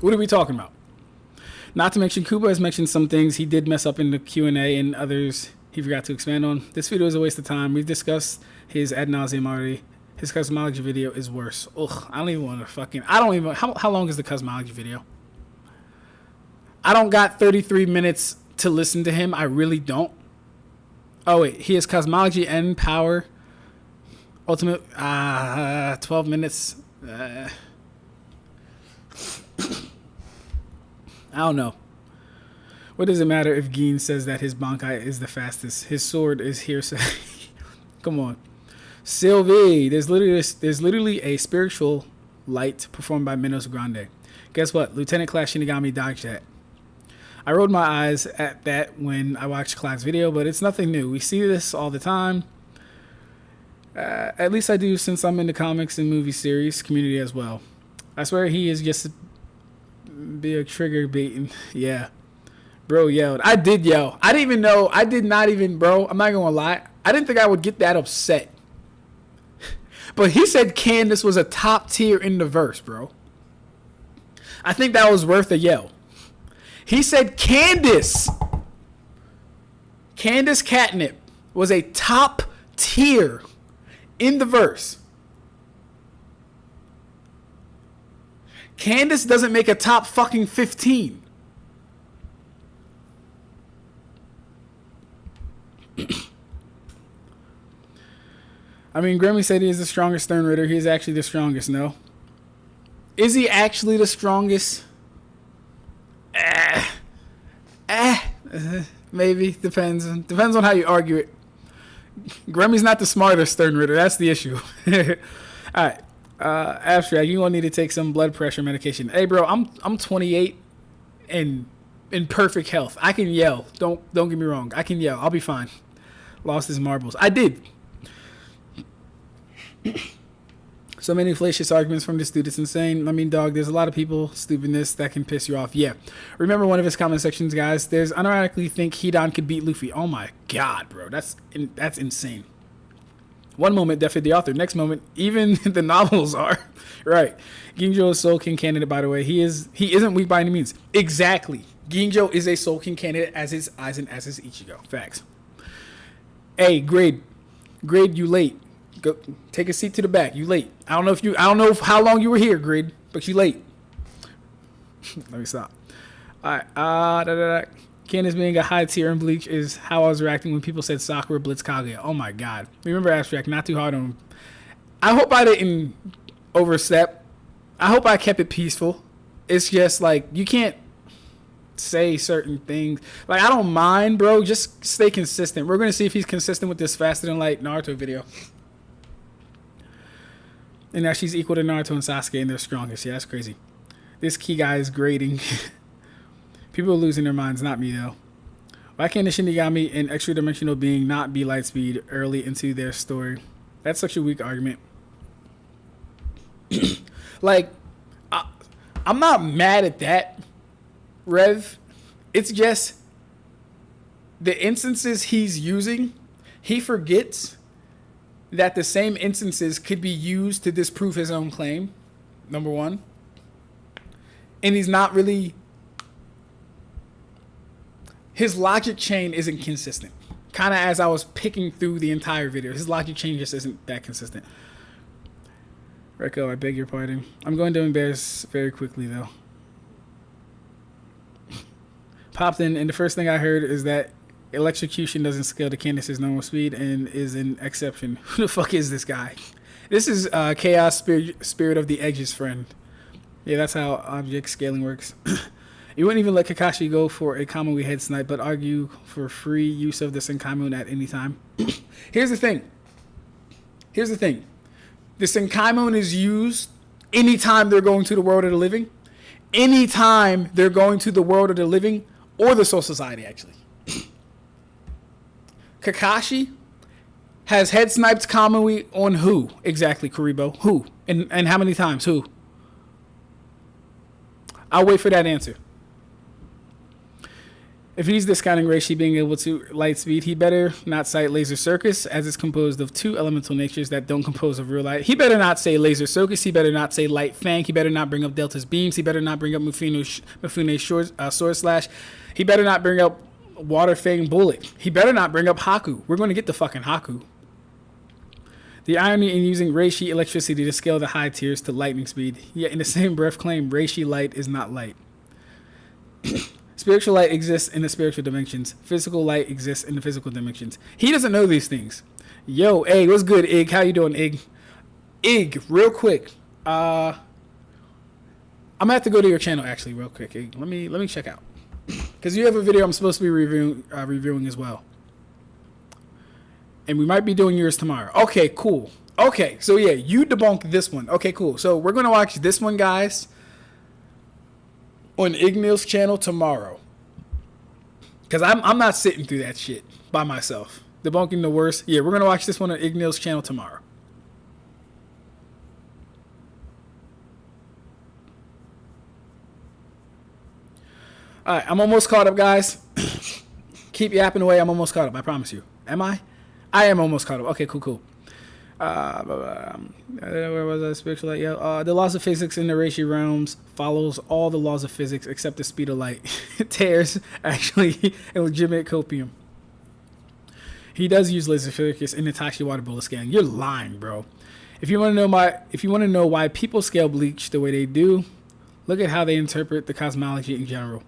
What are we talking about? Not to mention, Kuba has mentioned some things he did mess up in the Q&A and others he forgot to expand on. This video is a waste of time. We've discussed his ad nauseum already. His cosmology video is worse. Ugh, I don't even want to fucking... How long is the cosmology video? I don't got 33 minutes to listen to him. I really don't. Oh, wait. He has cosmology and power. Ultimate... 12 minutes. I don't know. What does it matter if Gin says that his Bankai is the fastest? His sword is hearsay. Come on. Sylvie, there's literally a spiritual light performed by Minos Grande. Guess what? Lieutenant Class Shinigami dodged that. I rolled my eyes at that when I watched Clyde's video, but it's nothing new. We see this all the time. At least I do since I'm in the comics and movie series community as well. I swear he is just be a trigger baiting. Yeah. Bro yelled. I did yell. I didn't even know. I did not even, bro. I'm not going to lie. I didn't think I would get that upset. But he said Candace was a top tier in the verse, bro. I think that was worth a yell. He said Candace Catnip was a top tier in the verse. Candace doesn't make a top fucking 15. I mean, Grammy said he is the strongest Stern Ritter. He is actually the strongest, no? Is he actually the strongest? Maybe. Depends. Depends on how you argue it. Grammy's not the smartest Stern Ritter. That's the issue. Alright. Ab-Stract, you gonna need to take some blood pressure medication. Hey, bro, I'm 28 and in perfect health. I can yell. Don't get me wrong. I can yell. I'll be fine. Lost his marbles. I did. So many fallacious arguments from this dude. It's insane. I mean, dog, there's a lot of people stupidness that can piss you off. Yeah. Remember one of his comment sections, guys. There's unironically think Hidan could beat Luffy. Oh my god, bro. That's insane. One moment, definitely the author. Next moment, even the novels are. Right. Ginjo is Soul King candidate, by the way. He isn't weak by any means. Exactly. Ginjo is a Soul King candidate as is Aizen, as is Ichigo. Facts. Hey, Grade, you late. Go take a seat to the back. You late. I don't know how long you were here, Grade, but you late. Let me stop. All right. Candace being a high tier in Bleach is how I was reacting when people said Sakura Blitz Kaguya. Oh my god. Remember Ab-Stract, not too hard on him. I hope I didn't overstep. I hope I kept it peaceful. It's just like you can't say certain things. Like I don't mind, bro. Just stay consistent. We're gonna see if he's consistent with this faster than light Naruto video. And now she's equal to Naruto and Sasuke and they're strongest. Yeah, that's crazy. This key guy is grading. People are losing their minds, not me though. Why can't the Shinigami and extra dimensional being not be light speed early into their story? That's such a weak argument. Like, I'm not mad at that, Rev. It's just the instances he's using, he forgets that the same instances could be used to disprove his own claim, number one. And he's not really... His logic chain isn't consistent. Kind of as I was picking through the entire video. His logic chain just isn't that consistent. Rico, I beg your pardon. I'm going to embarrass very quickly, though. Popped in, and the first thing I heard is that electrocution doesn't scale to Candace's normal speed and is an exception. Who the fuck is this guy? This is Chaos Spirit of the Edge's friend. Yeah, that's how object scaling works. You wouldn't even let Kakashi go for a Kamui head snipe, but argue for free use of the Senkaimon at any time. Here's the thing. The Senkaimon is used anytime they're going to the world of the living. Anytime they're going to the world of the living or the Soul Society, actually. Kakashi has head sniped Kamui on who? Exactly, Kuribo. Who? And how many times? Who? I'll wait for that answer. If he's discounting Reishi being able to light speed, he better not cite Laser Circus, as it's composed of two elemental natures that don't compose of real light. He better not say Laser Circus. He better not say Light Fang. He better not bring up Delta's Beams. He better not bring up Mifune's Sword Slash. He better not bring up Water Fang Bullet. He better not bring up Haku. We're going to get the fucking Haku. The irony in using Reishi electricity to scale the high tiers to lightning speed, yet in the same breath claim Reishi light is not light. Spiritual light exists in the spiritual dimensions. Physical light exists in the physical dimensions. He doesn't know these things. Yo, Egg, what's good, Egg? How you doing, Egg? Egg, real quick. I'm gonna have to go to your channel actually, real quick. Egg. Let me check out, because you have a video I'm supposed to be reviewing as well, and we might be doing yours tomorrow. Okay, cool. Okay, so yeah, you debunk this one. Okay, cool. So we're gonna watch this one, guys, on Ignil's channel tomorrow, because I'm not sitting through that shit by myself. Debunking the worst. Yeah, we're gonna watch this one on Ignil's channel tomorrow. All right, I'm almost caught up, guys. Keep yapping away. I'm almost caught up. I promise you. Am I? I am almost caught up. Okay, cool. Where was I? Spiritual light. Yeah. The laws of physics in the Reishi realms follows all the laws of physics except the speed of light. Tears actually a legitimate copium. He does use laser circuits in the Tashi water bullet scan. You're lying, bro. If you want to know why people scale Bleach the way they do, look at how they interpret the cosmology in general.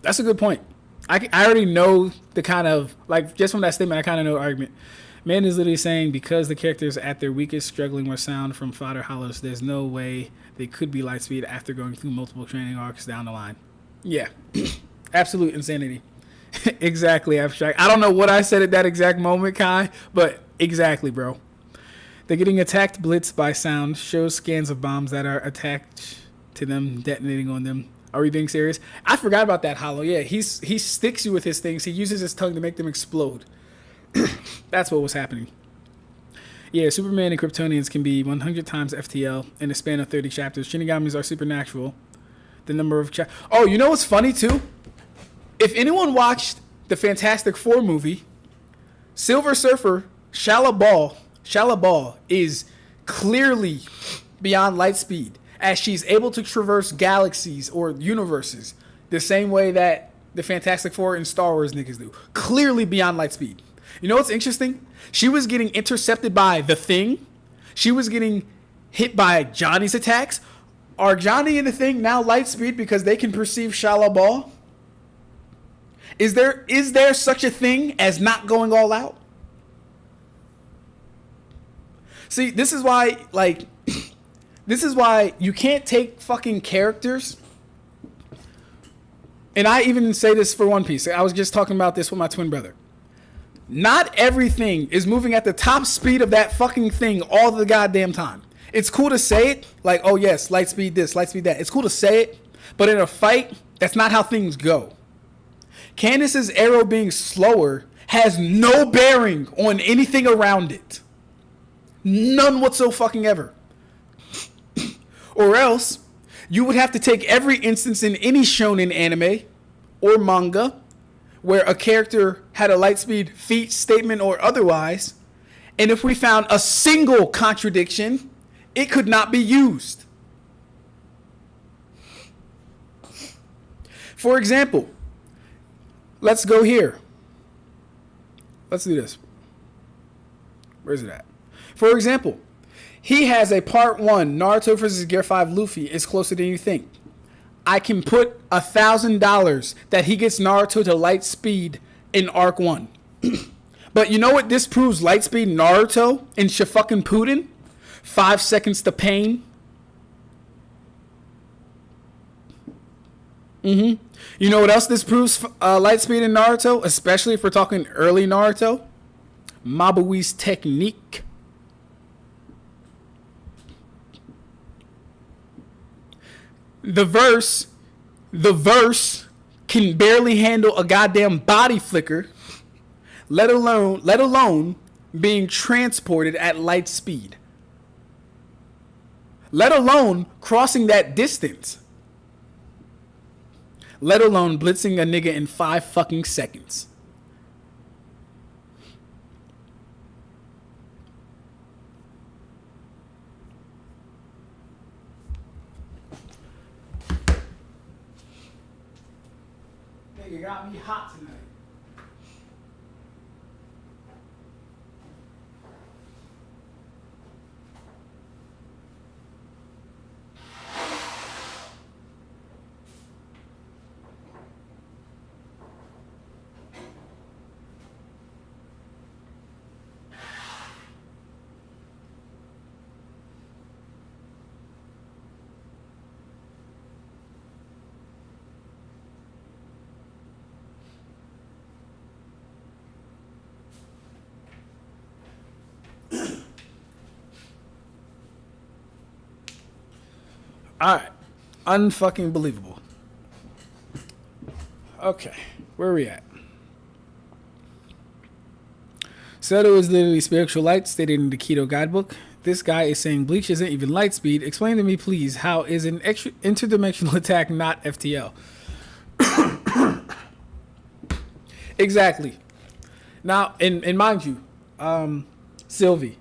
That's a good point. I already know the kind of, like, just from that statement, I kind of know the argument. Man is literally saying because the characters at their weakest struggling with sound from fodder hollows, there's no way they could be light speed after going through multiple training arcs down the line. Yeah, absolute insanity. Exactly, Ab-Stract. I don't know what I said at that exact moment, Kai, but exactly, bro. They're getting attacked blitz by sound, shows scans of bombs that are attached to them, detonating on them. Are we being serious? I forgot about that, Hollow. Yeah, he sticks you with his things. He uses his tongue to make them explode. That's what was happening. Yeah, Superman and Kryptonians can be 100 times FTL in a span of 30 chapters. Shinigamis are supernatural. The number of Oh, you know what's funny, too? If anyone watched the Fantastic Four movie, Silver Surfer, Shala Ball is clearly beyond light speed, as she's able to traverse galaxies or universes the same way that the Fantastic Four and Star Wars niggas do. Clearly beyond light speed. You know what's interesting? She was getting intercepted by the Thing. She was getting hit by Johnny's attacks. Are Johnny and the Thing now light speed because they can perceive Shala Ball? Is there such a thing as not going all out? See, this is why, like, this is why you can't take fucking characters. And I even say this for One Piece. I was just talking about this with my twin brother. Not everything is moving at the top speed of that fucking thing all the goddamn time. It's cool to say it, like, oh yes, light speed this, light speed that. It's cool to say it, but in a fight, that's not how things go. Candace's arrow being slower has no bearing on anything around it. None whatsoever. Or else, you would have to take every instance in any shonen anime or manga where a character had a light speed feat, statement, or otherwise, and if we found a single contradiction, it could not be used. For example, let's go here. Let's do this. Where's it at? For example, he has a part 1, Naruto versus Gear 5 Luffy is closer than you think. I can put $1,000 that he gets Naruto to light speed in arc 1. But you know what this proves light speed Naruto in Shifukken-Puden? 5 seconds to pain. You know what else this proves light speed in Naruto? Especially if we're talking early Naruto? Mabui's technique. The verse can barely handle a goddamn body flicker, let alone being transported at light speed. Let alone crossing that distance. Let alone blitzing a nigga in 5 fucking seconds. Nigga got me hot tonight. Alright. Unfucking believable. Okay. Where are we at? Seto is literally spiritual light, stated in the Keto guidebook. This guy is saying Bleach isn't even light speed. Explain to me, please, how is an extra interdimensional attack not FTL? Exactly. Now, and mind you, Sylvie.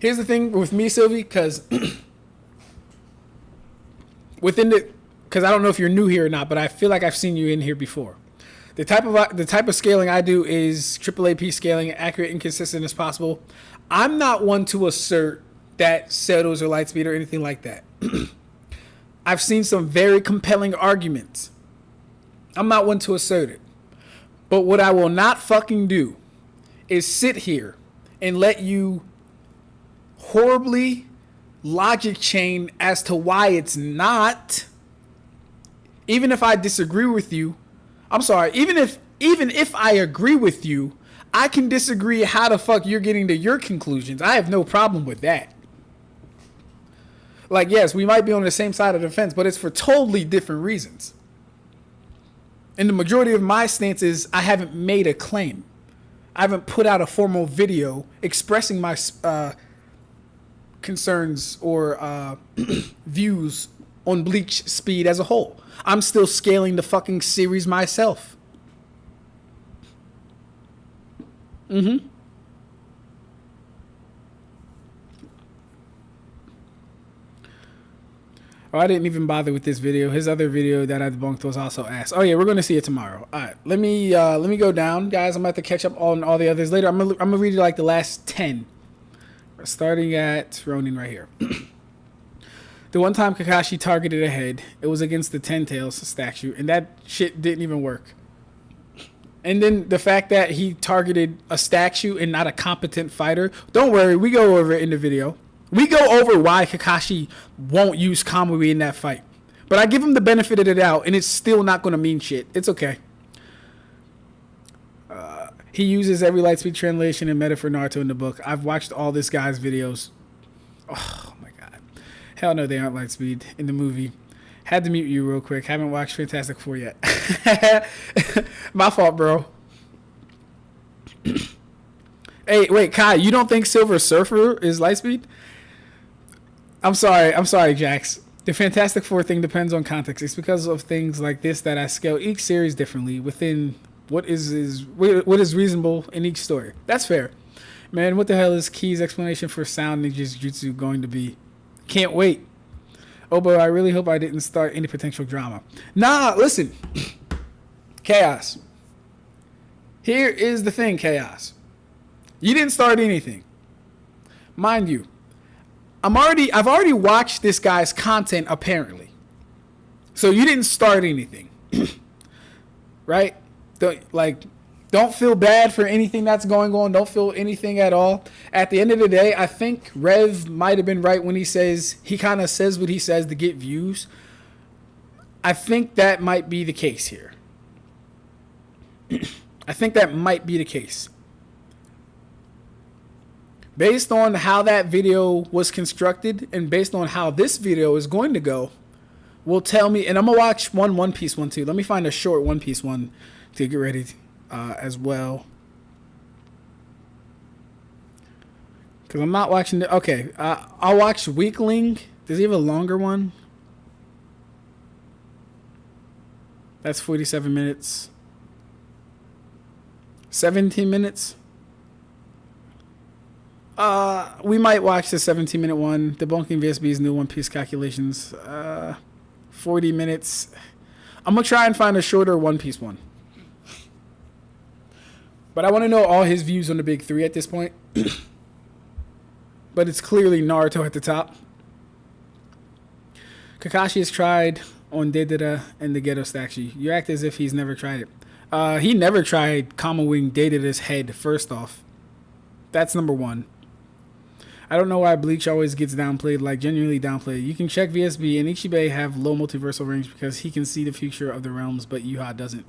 Here's the thing with me, Sylvie, because because I don't know if you're new here or not, but I feel like I've seen you in here before. The type of scaling I do is AAA scaling, accurate and consistent as possible. I'm not one to assert that Seto's or Lightspeed or anything like that. I've seen some very compelling arguments. I'm not one to assert it. But what I will not fucking do is sit here and let you horribly logic chain as to why it's not. Even if I disagree with you, I'm sorry, even if I agree with you, I can disagree how the fuck you're getting to your conclusions. I have no problem with that. Like, yes, we might be on the same side of the fence, but it's for totally different reasons. And the majority of my stance is I haven't made a claim. I haven't put out a formal video expressing my concerns or views on Bleach speed as a whole. I'm still scaling the fucking series myself. Oh, I didn't even bother with this video. His other video that I debunked was also asked. Oh yeah, we're gonna see it tomorrow. All right, let me go down, guys. I'm about to catch up on all the others later. I'm gonna read you like the last 10. Starting at Ronin right here. The one time Kakashi targeted a head, it was against the Ten Tails statue, and that shit didn't even work. And then the fact that he targeted a statue and not a competent fighter, don't worry, we go over it in the video. We go over why Kakashi won't use Kamui in that fight. But I give him the benefit of the doubt, and it's still not going to mean shit. It's okay. He uses every Lightspeed translation and meta for Naruto in the book. I've watched all this guy's videos. Oh, my God. Hell no, they aren't Lightspeed in the movie. Had to mute you real quick. Haven't watched Fantastic Four yet. My fault, bro. Hey, wait, Kai, you don't think Silver Surfer is Lightspeed? I'm sorry, Jax. The Fantastic Four thing depends on context. It's because of things like this that I scale each series differently within what is reasonable in each story. That's fair. Man, what the hell is Key's explanation for sound ninja's jutsu going to be? Can't wait. Oh, but I really hope I didn't start any potential drama. Nah, listen. Chaos. Here is the thing, Chaos. You didn't start anything. Mind you, I've already watched this guy's content, apparently. So you didn't start anything. Right? Don't feel bad for anything that's going on. Don't feel anything at all. At the end of the day, I think Rev might have been right when he kind of says what he says to get views. I think that might be the case here. I think that might be the case. Based on how that video was constructed and based on how this video is going to go, will tell me, and I'm going to watch One Piece one too. Let me find a short One Piece one to get ready as well. Because I'm not watching the... Okay, I'll watch Weakling. Does he have a longer one? That's 47 minutes. 17 minutes. We might watch the 17-minute one. Debunking VSB's new One Piece calculations. 40 minutes. I'm going to try and find a shorter One Piece one. But I want to know all his views on the big three at this point. But it's clearly Naruto at the top. Kakashi has tried on Deidara and the Ghetto Statue. You act as if he's never tried it. He never tried Kama Wing Deidara's head, first off. That's number one. I don't know why Bleach always gets downplayed, like genuinely downplayed. You can check VSB and Ichibei have low multiversal range because he can see the future of the realms, but Yuha doesn't.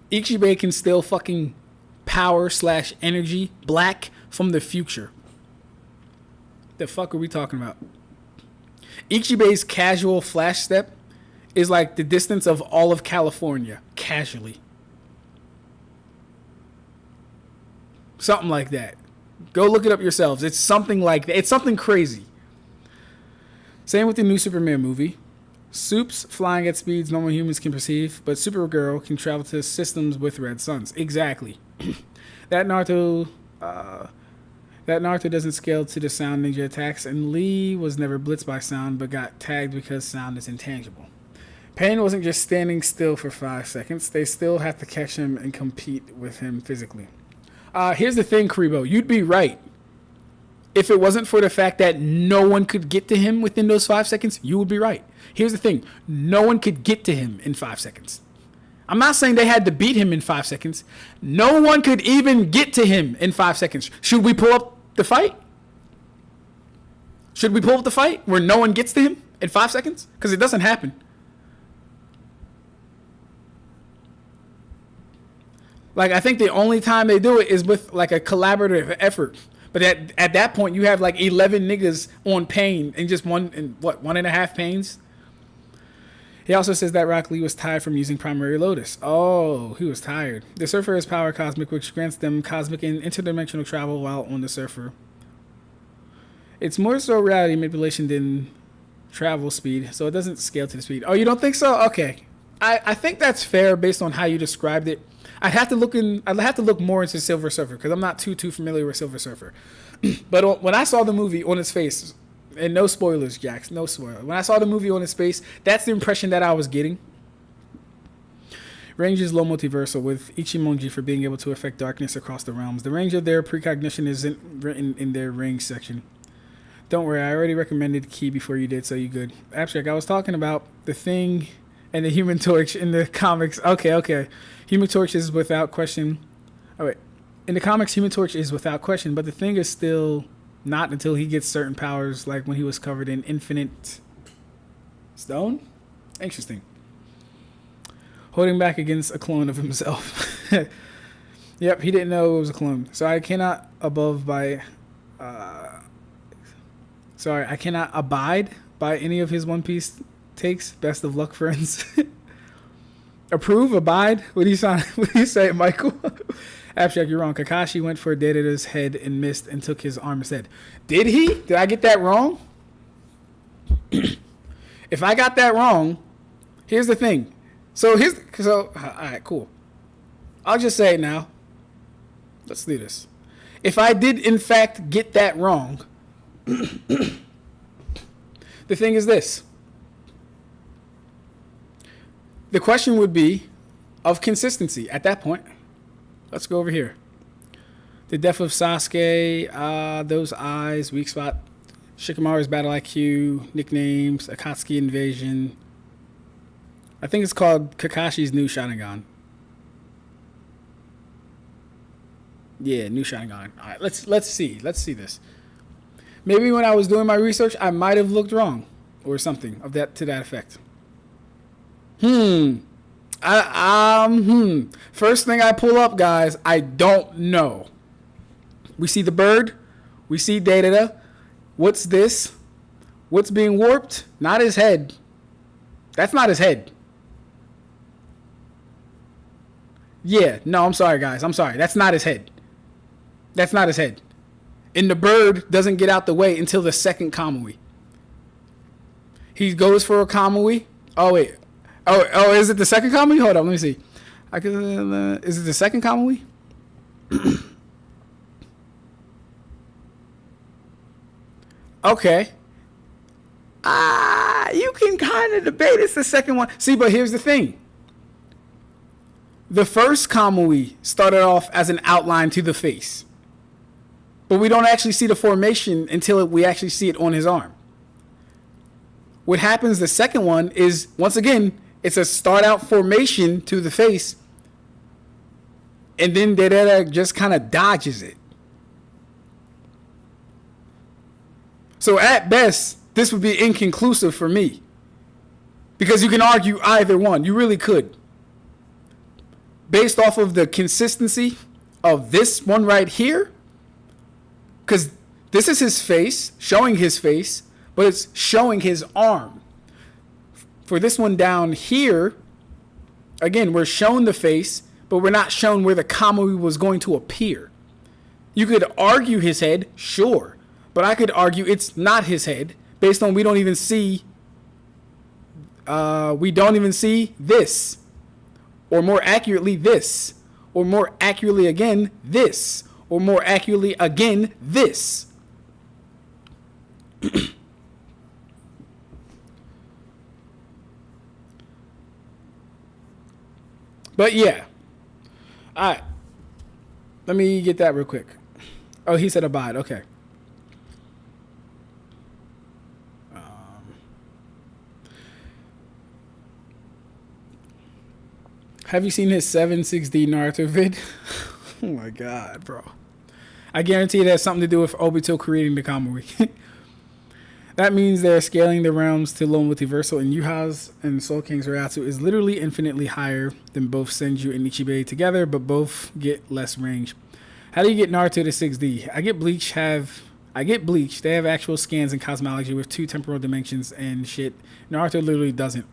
Ichibei can still fucking power/energy black from the future. The fuck are we talking about? Ichibei's casual flash step is like the distance of all of California, casually. Something like that. Go look it up yourselves. It's something like that. It's something crazy. Same with the new Superman movie. Supes flying at speeds normal humans can perceive, but Supergirl can travel to systems with red suns. Exactly. That Naruto doesn't scale to the sound ninja attacks, and Lee was never blitzed by sound, but got tagged because sound is intangible. Pain wasn't just standing still for 5 seconds. They still have to catch him and compete with him physically. Here's the thing, Kribo. You'd be right. If it wasn't for the fact that no one could get to him within those 5 seconds, you would be right. Here's the thing. No one could get to him in 5 seconds. I'm not saying they had to beat him in 5 seconds. No one could even get to him in 5 seconds. Should we pull up the fight? Should we pull up the fight where no one gets to him in 5 seconds? Because it doesn't happen. Like, I think the only time they do it is with, like, a collaborative effort. But at that point, you have, like, 11 niggas on pain and just 1.5 pains? He also says that Rock Lee was tired from using Primary Lotus. Oh, he was tired. The Surfer has power cosmic, which grants them cosmic and interdimensional travel while on the Surfer. It's more so reality manipulation than travel speed, so it doesn't scale to the speed. Oh, you don't think so? Okay. I think that's fair based on how you described it. I'd have to look more into Silver Surfer because I'm not too familiar with Silver Surfer. But when I saw the movie on his face, and no spoilers, Jax, no spoiler. When I saw the movie on his face, that's the impression that I was getting. Range is low multiversal with Ichimonji for being able to affect darkness across the realms. The range of their precognition isn't written in their range section. Don't worry, I already recommended Key before you did, so you good. Ab-Stract, I was talking about the Thing and the Human Torch in the comics. Okay. Human Torch is without question. Oh, wait. In the comics, Human Torch is without question, but the Thing is still not until he gets certain powers, like when he was covered in infinite stone? Interesting. Holding back against a clone of himself. Yep, he didn't know it was a clone. So I cannot above by Sorry, I cannot abide by any of his One Piece takes. Best of luck, friends. Approve, abide. What do you say, Michael? Ab-Stract, you're wrong. Kakashi went for Datada's head and missed and took his arm instead. Did he? Did I get that wrong? If I got that wrong, here's the thing. So all right, cool. I'll just say it now. Let's do this. If I did in fact get that wrong, the thing is this. The question would be of consistency at that point. Let's go over here. The death of Sasuke, those eyes, weak spot, Shikamaru's battle IQ, nicknames, Akatsuki invasion. I think it's called Kakashi's new Sharingan. Yeah, new Sharingan. All right, let's see. Let's see this. Maybe when I was doing my research, I might have looked wrong or something of that to that effect. First thing I pull up, guys, I don't know. We see the bird. We see Data. What's this? What's being warped? Not his head. That's not his head. Yeah, no, I'm sorry, guys. I'm sorry. That's not his head. That's not his head. And the bird doesn't get out the way until the second Kamui. He goes for a Kamui. Oh, wait. Oh, is it the second Kamui? Hold on, let me see. Is it the second Kamui? Okay. You can kind of debate it's the second one. See, but here's the thing. The first Kamui started off as an outline to the face. But we don't actually see the formation until we actually see it on his arm. What happens the second one is, once again, it's a start out formation to the face. And then Data just kind of dodges it. So at best, this would be inconclusive for me. Because you can argue either one. You really could. Based off of the consistency of this one right here. Because this is his face, showing his face, but it's showing his arm. For this one down here, again, we're shown the face, but we're not shown where the Kamui was going to appear. You could argue his head, sure, but I could argue it's not his head, based on we don't even see this, or more accurately this, or more accurately again this, or more accurately again this. But yeah. All right. Let me get that real quick. Oh, he said abide. Okay. Have you seen his 7-6D Naruto vid? Oh my god, bro. I guarantee it has something to do with Obito creating the Kamui. That means they're scaling the realms to low multiversal, and Yuha's and Soul King's Reiatsu is literally infinitely higher than both Senju and Ichibei together, but both get less range. How do you get Naruto to 6D? I get Bleach. They have actual scans and cosmology with 2 temporal dimensions and shit. Naruto literally doesn't.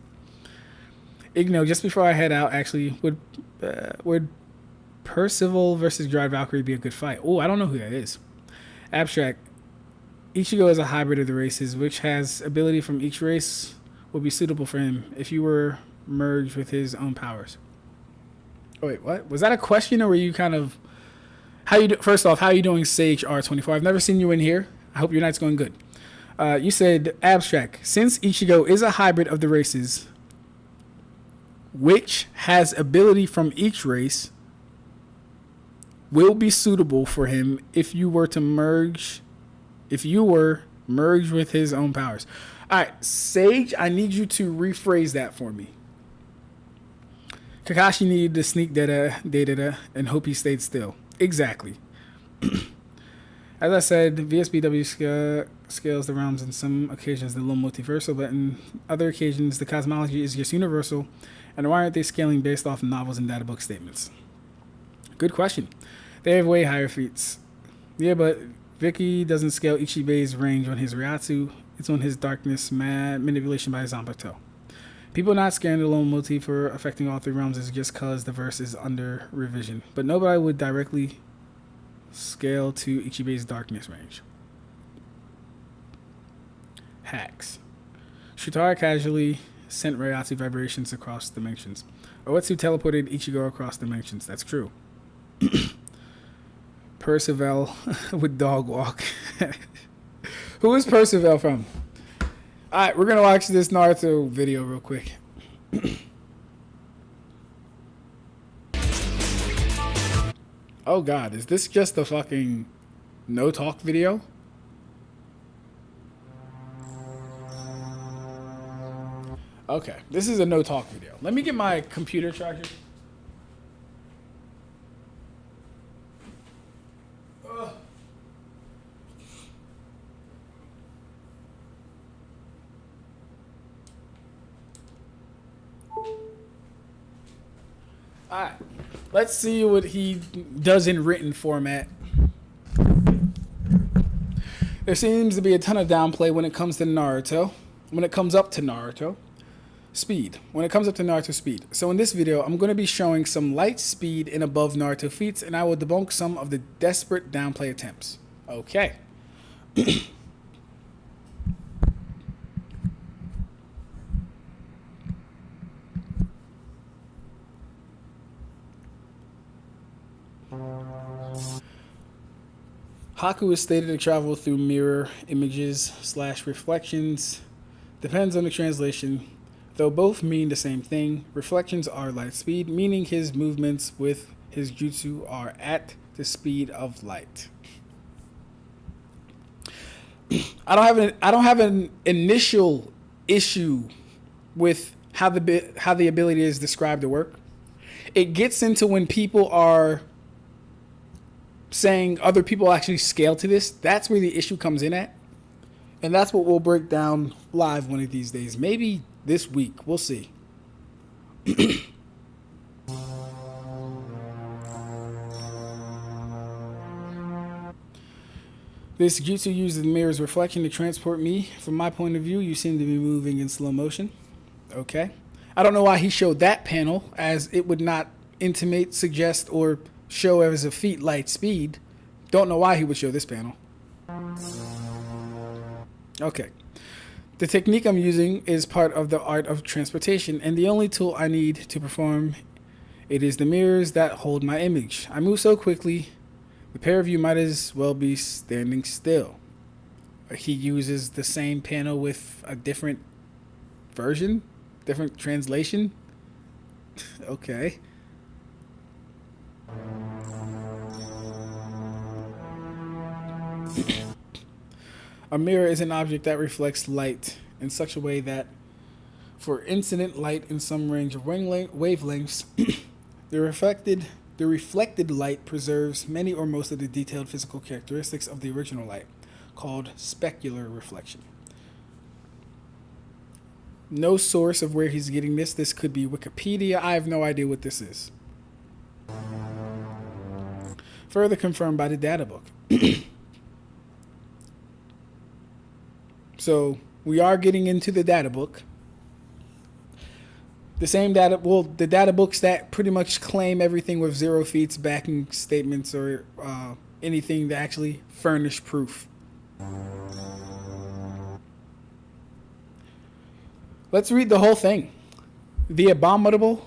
Igno, just before I head out, actually, would Percival versus Dry Valkyrie be a good fight? Oh, I don't know who that is. Ab-Stract. Ichigo is a hybrid of the races, which has ability from each race will be suitable for him if you were merged with his own powers. Oh, wait, what? Was that a question, or were you kind of... First off, how are you doing, Sage R24? I've never seen you in here. I hope your night's going good. You said, Ab-Stract, since Ichigo is a hybrid of the races, which has ability from each race, will be suitable for him if you were merged with his own powers. All right, Sage, I need you to rephrase that for me. Kakashi needed to sneak data and hope he stayed still. Exactly. As I said, VSBW scales the realms in some occasions the low multiversal, but in other occasions the cosmology is just universal. And why aren't they scaling based off novels and databook statements? Good question. They have way higher feats. Yeah, but Vicky doesn't scale Ichibe's range on his Ryatsu. It's on his darkness manipulation by Zanpakuto. People not scaring the lone motif for affecting all three realms is just cause the verse is under revision. But nobody would directly scale to Ichibe's darkness range. Hacks. Shutara casually sent Ryatsu vibrations across dimensions. Oetsu teleported Ichigo across dimensions. That's true. Percival with dog walk. Who is Percival from? Alright, we're gonna watch this Naruto video real quick. Oh god, is this just a fucking no talk video? Okay, this is a no talk video. Let me get my computer charger. Alright, let's see what he does in written format. There seems to be a ton of downplay when it comes to Naruto. When it comes up to Naruto. Speed. When it comes up to Naruto speed. So in this video, I'm going to be showing some light speed and above Naruto feats, and I will debunk some of the desperate downplay attempts. Okay. Haku is stated to travel through mirror images / reflections. Depends on the translation. Though both mean the same thing, reflections are light speed, meaning his movements with his jutsu are at the speed of light. I don't have an initial issue with how the ability is described to work. It gets into when people are saying other people actually scale to this. That's where the issue comes in at. And that's what we'll break down live one of these days. Maybe this week. We'll see. This jutsu uses the mirror's reflection to transport me. From my point of view, you seem to be moving in slow motion. Okay. I don't know why he showed that panel, as it would not intimate, suggest, or show as a feat light speed. Don't know why he would show this panel. Okay. The technique I'm using is part of the art of transportation, and the only tool I need to perform it is the mirrors that hold my image. I move so quickly, the pair of you might as well be standing still. He uses the same panel with a different version, different translation. Okay. A mirror is an object that reflects light in such a way that, for incident light in some range of wavelengths, the reflected light preserves many or most of the detailed physical characteristics of the original light, called specular reflection. No source of where he's getting this. This could be Wikipedia. I have no idea what this is. Further confirmed by the databook. So we are getting into the data book. The same data, well, the data books that pretty much claim everything with zero feats, backing statements, or anything to actually furnish proof. Let's read the whole thing. The abominable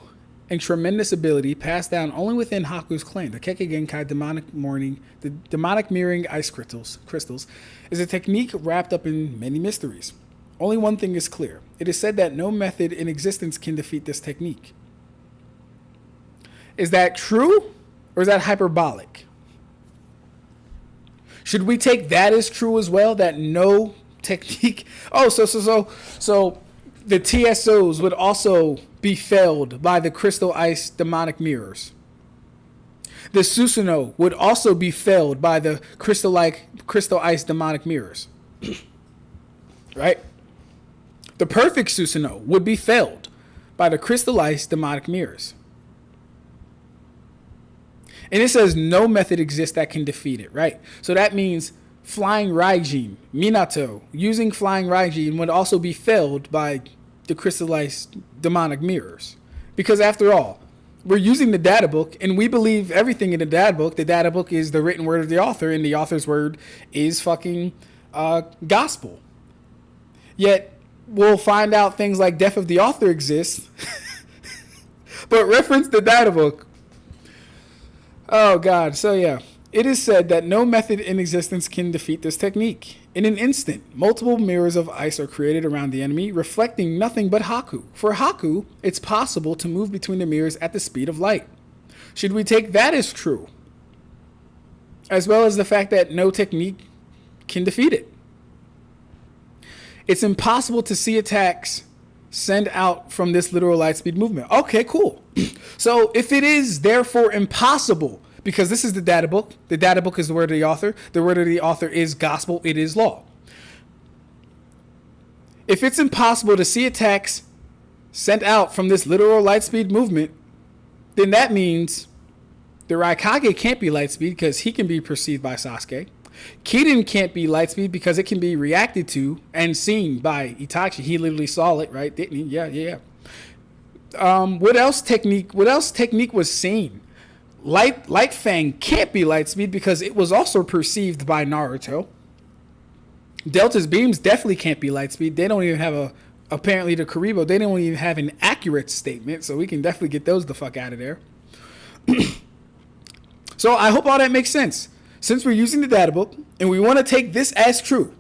and tremendous ability passed down only within Haku's clan, the Kekkei Genkai demonic mirroring ice crystals, is a technique wrapped up in many mysteries. Only one thing is clear. It is said that no method in existence can defeat this technique. Is that true, or is that hyperbolic? Should we take that as true as well, that no technique? Oh, so the TSOs would also be felled by the crystal ice demonic mirrors. The Susanoo would also be felled by the crystal ice demonic mirrors. Right? The perfect Susanoo would be felled by the crystal ice demonic mirrors. And it says no method exists that can defeat it, right? So that means flying Raijin, Minato, using flying Raijin would also be failed by the crystallized demonic mirrors. Because after all, we're using the databook, and we believe everything in the databook. The databook is the written word of the author, and the author's word is fucking gospel. Yet, we'll find out things like death of the author exists, but reference the databook. Oh, God. So, yeah. It is said that no method in existence can defeat this technique. In an instant, multiple mirrors of ice are created around the enemy, reflecting nothing but Haku. For Haku, it's possible to move between the mirrors at the speed of light. Should we take that as true? As well as the fact that no technique can defeat it. It's impossible to see attacks send out from this literal light speed movement. Okay, cool. So if it is therefore impossible, because this is the databook is the word of the author. The word of the author is gospel. It is law. If it's impossible to see attacks sent out from this literal light speed movement, then that means the Raikage can't be light speed because he can be perceived by Sasuke. Kiden can't be light speed because it can be reacted to and seen by Itachi. He literally saw it, right? Didn't he? Yeah. What else technique was seen? Light Fang can't be light speed because it was also perceived by Naruto. Delta's beams definitely can't be light speed. They don't even have apparently the Karibo, they don't even have an accurate statement, so we can definitely get those the fuck out of there. So I hope all that makes sense. Since we're using the databook and we want to take this as true,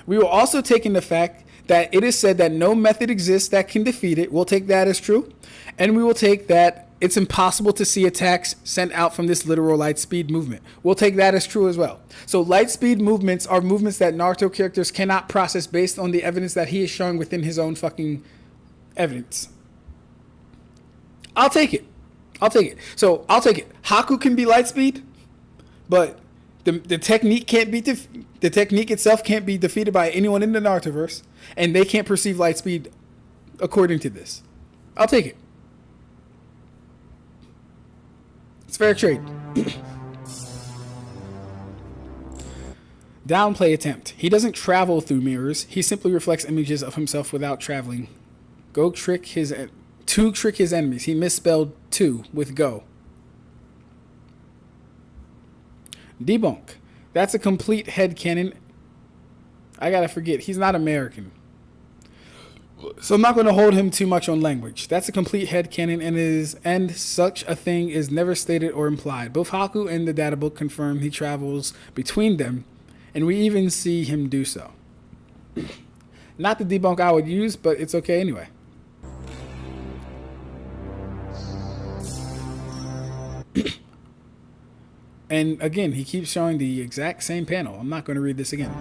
we will also take in the fact that it is said that no method exists that can defeat it. We'll take that as true. And we will take that it's impossible to see attacks sent out from this literal light speed movement. We'll take that as true as well. So light speed movements are movements that Naruto characters cannot process based on the evidence that he is showing within his own fucking evidence. I'll take it. So I'll take it. Haku can be light speed, but the technique can't be the technique itself can't be defeated by anyone in the Narutoverse, and they can't perceive light speed according to this. I'll take it. It's fair trade. Downplay attempt. He doesn't travel through mirrors. He simply reflects images of himself without traveling. To trick his enemies. He misspelled to with go. Debunk. That's a complete headcanon. I gotta forget. He's not American. So I'm not going to hold him too much on language. That's a complete headcanon and such a thing is never stated or implied. Both Haku and the databook confirm he travels between them, and we even see him do so. Not the debunk I would use, but it's okay anyway. And again, he keeps showing the exact same panel. I'm not going to read this again.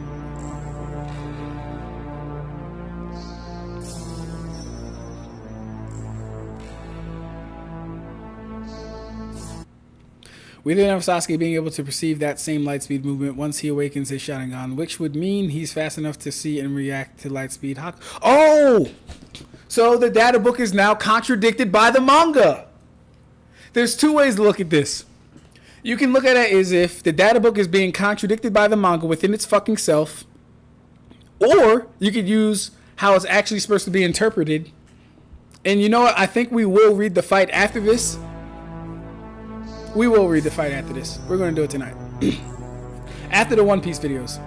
We then have Sasuke being able to perceive that same light speed movement once he awakens his Sharingan, which would mean he's fast enough to see and react to light speed Haku. Oh! So the data book is now contradicted by the manga. There's two ways to look at this. You can look at it as if the data book is being contradicted by the manga within its fucking self, or you could use how it's actually supposed to be interpreted. And you know what? I think we will read the fight after this. We will read the fight after this. We're going to do it tonight. After the One Piece videos.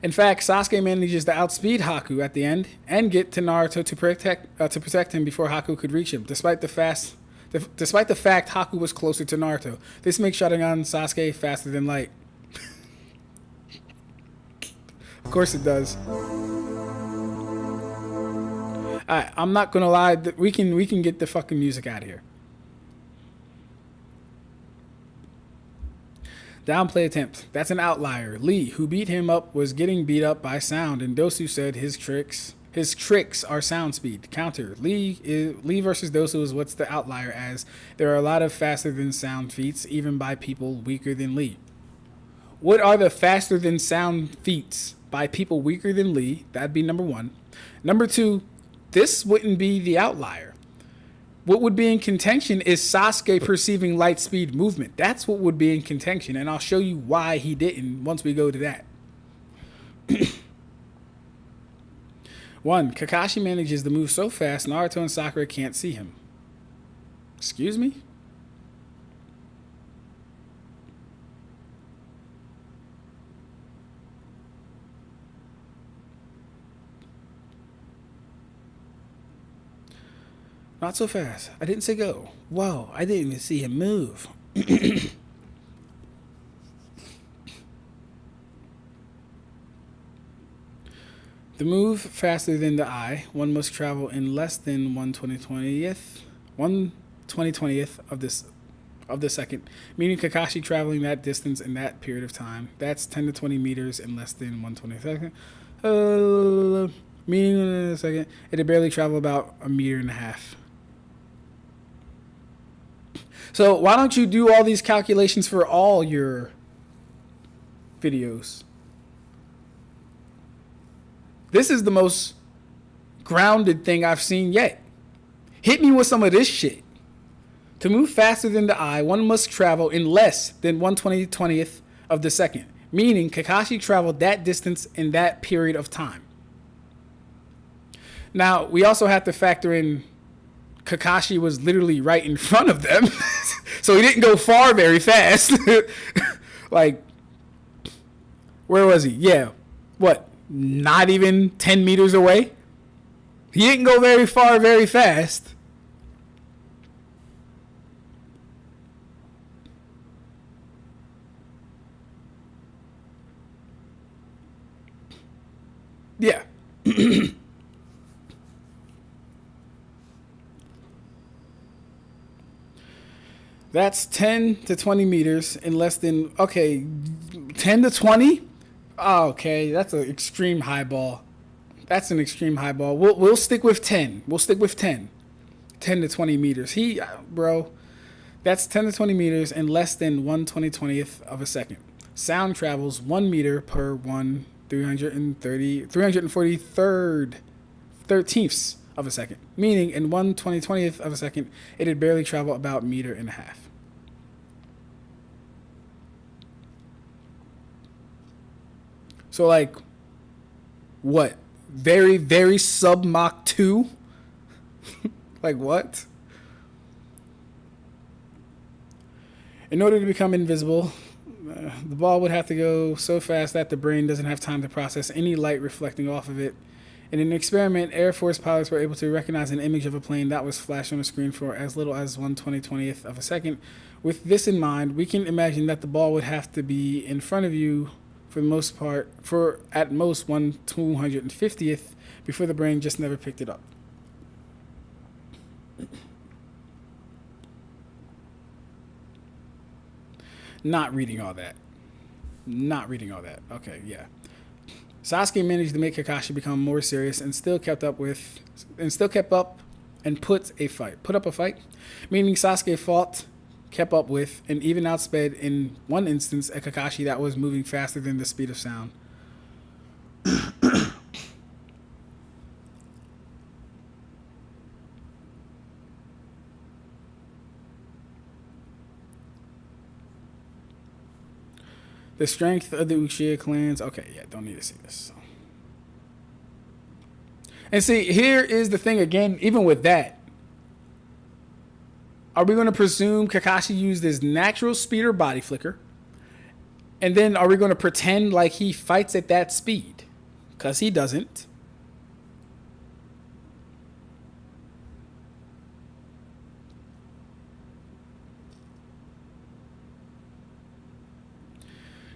In fact, Sasuke manages to outspeed Haku at the end and get to Naruto to protect him before Haku could reach him, despite the fact Haku was closer to Naruto. This makes Sharingan Sasuke faster than light. Of course it does. Alright, I'm not gonna lie. We can get the fucking music out of here. Downplay attempt. That's an outlier. Lee, who beat him up, was getting beat up by sound, and Dosu said his tricks are sound speed. Counter. Lee versus Dosu is what's the outlier, as there are a lot of faster than sound feats, even by people weaker than Lee. What are the faster than sound feats by people weaker than Lee? That'd be number one. Number two, this wouldn't be the outlier. What would be in contention is Sasuke perceiving light speed movement. That's what would be in contention, and I'll show you why he didn't once we go to that. 1. Kakashi manages to move so fast Naruto and Sakura can't see him. Excuse me? Not so fast. I didn't say go. Whoa, I didn't even see him move. The move faster than the eye. One must travel in less than 1/2020th of the second, meaning Kakashi traveling that distance in that period of time. That's 10 to 20 meters in less than 1/22nd. Meaning in a second, it'd barely travel about a meter and a half. So why don't you do all these calculations for all your videos? This is the most grounded thing I've seen yet. Hit me with some of this shit. To move faster than the eye, one must travel in less than 1/20th of the second, meaning Kakashi traveled that distance in that period of time. Now, we also have to factor in Kakashi was literally right in front of them, so he didn't go far very fast. Like, where was he? Yeah, what? Not even 10 meters away? He didn't go very far very fast. Yeah. That's 10 to 20 meters in less than, okay, 10 to 20? Oh, okay, that's an extreme highball. That's an extreme highball. We'll stick with 10. We'll stick with 10. 10 to 20 meters. Bro, that's 10 to 20 meters in less than 1/2020th of a second. Sound travels 1 meter per 13ths of a second, meaning in 1/2020th of a second, it'd barely travel about a meter and a half. So, like, what? Very, very sub Mach 2? Like, what? In order to become invisible, the ball would have to go so fast that the brain doesn't have time to process any light reflecting off of it. In an experiment, Air Force pilots were able to recognize an image of a plane that was flashed on the screen for as little as 1/2020th of a second. With this in mind, we can imagine that the ball would have to be in front of you for the most part, for at most 1/250th before the brain just never picked it up. Not reading all that. Okay, yeah. Sasuke managed to make Kakashi become more serious and still kept up and put up a fight, meaning Sasuke kept up with, and even outsped in one instance a Kakashi that was moving faster than the speed of sound. The strength of the Uchiha clans. Okay, yeah, don't need to see this. And see, here is the thing again, even with that. Are we going to presume Kakashi used his natural speed or body flicker? And then are we going to pretend like he fights at that speed? Because he doesn't.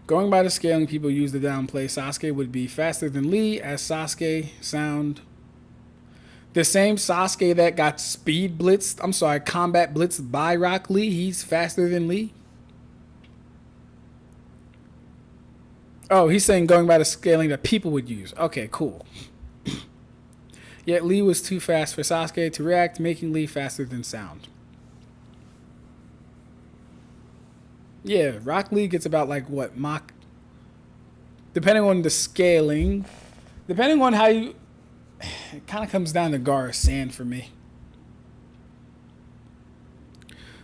Going by the scaling people use to downplay, Sasuke would be faster than Lee, as Sasuke sound. The same Sasuke that got combat blitzed by Rock Lee, he's faster than Lee. Oh, he's saying going by the scaling that people would use. Okay, cool. Yet Lee was too fast for Sasuke to react, making Lee faster than sound. Yeah, Rock Lee gets about like what, Mach? Depending on the scaling, depending on how you, it kind of comes down to Gara Sand for me.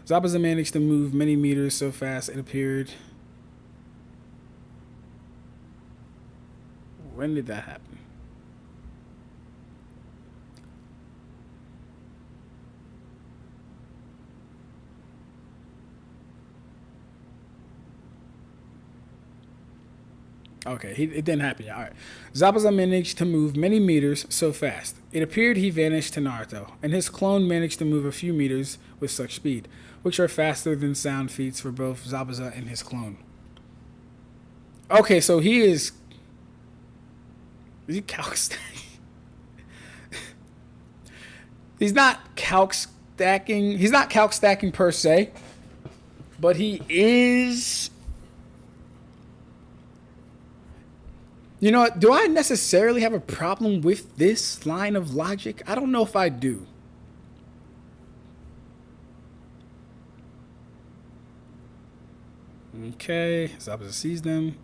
Zabuza managed to move many meters so fast it appeared. When did that happen? Okay, it didn't happen yet. All right. Zabuza managed to move many meters so fast. It appeared he vanished to Naruto, and his clone managed to move a few meters with such speed, which are faster than sound feats for both Zabuza and his clone. Okay, so he is... Is he calc stacking? He's not calc stacking. He's not calc stacking per se, but he is... You know what? Do I necessarily have a problem with this line of logic? I don't know if I do. Okay, Zabuza sees them.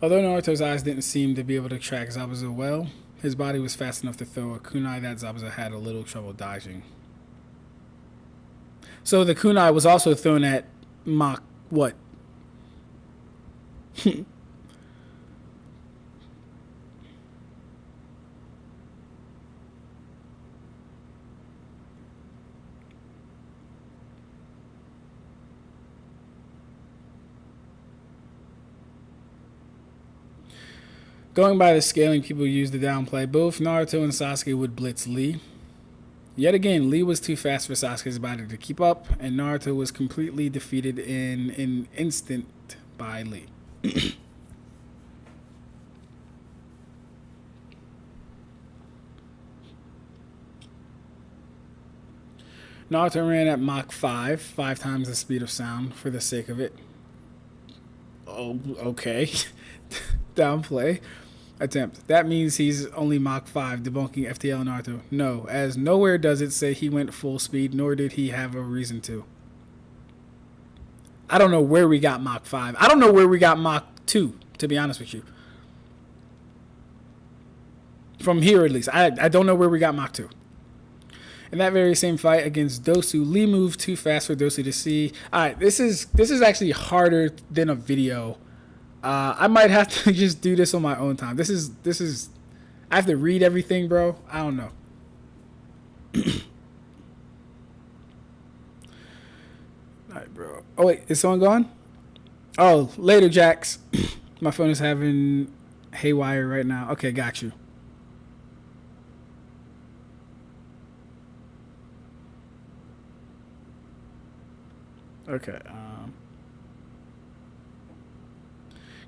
Although Naruto's eyes didn't seem to be able to track Zabuza well, his body was fast enough to throw a kunai that Zabuza had a little trouble dodging. So the kunai was also thrown at Mach, what? Going by the scaling people use to downplay, both Naruto and Sasuke would blitz Lee. Yet again, Lee was too fast for Sasuke's body to keep up, and Naruto was completely defeated in an instant by Lee. Naruto ran at Mach 5 times the speed of sound for the sake of it. Oh, okay. Downplay. Attempt. That means he's only Mach 5, debunking FTL Naruto. No, as nowhere does it say he went full speed, nor did he have a reason to. I don't know where we got Mach 5. I don't know where we got Mach 2, to be honest with you. From here, at least. I don't know where we got Mach 2. In that very same fight against Dosu, Lee moved too fast for Dosu to see. Alright, this is actually harder than a video. I might have to just do this on my own time. This is I have to read everything, bro. I don't know. Alright, bro. Oh wait, is someone gone? Oh, later, Jax. My phone is having haywire right now. Okay, got you. Okay.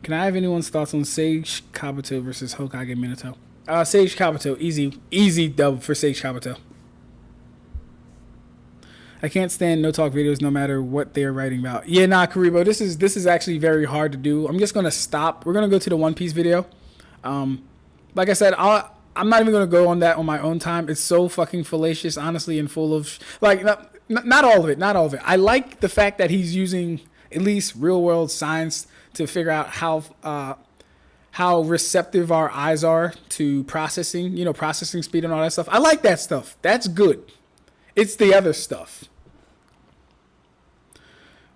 Can I have anyone's thoughts on Sage Kabuto versus Hokage Minato? Sage Kabuto, easy dub for Sage Kabuto. I can't stand no talk videos no matter what they're writing about. Yeah, nah, Karibo, this is actually very hard to do. I'm just gonna stop. We're gonna go to the One Piece video. Like I said, I'm not even gonna go on that on my own time. It's so fucking fallacious, honestly, and full of like not all of it. Not all of it. I like the fact that he's using at least real world science to figure out how receptive our eyes are to processing, processing speed and all that stuff. I like that stuff. That's good. It's the other stuff.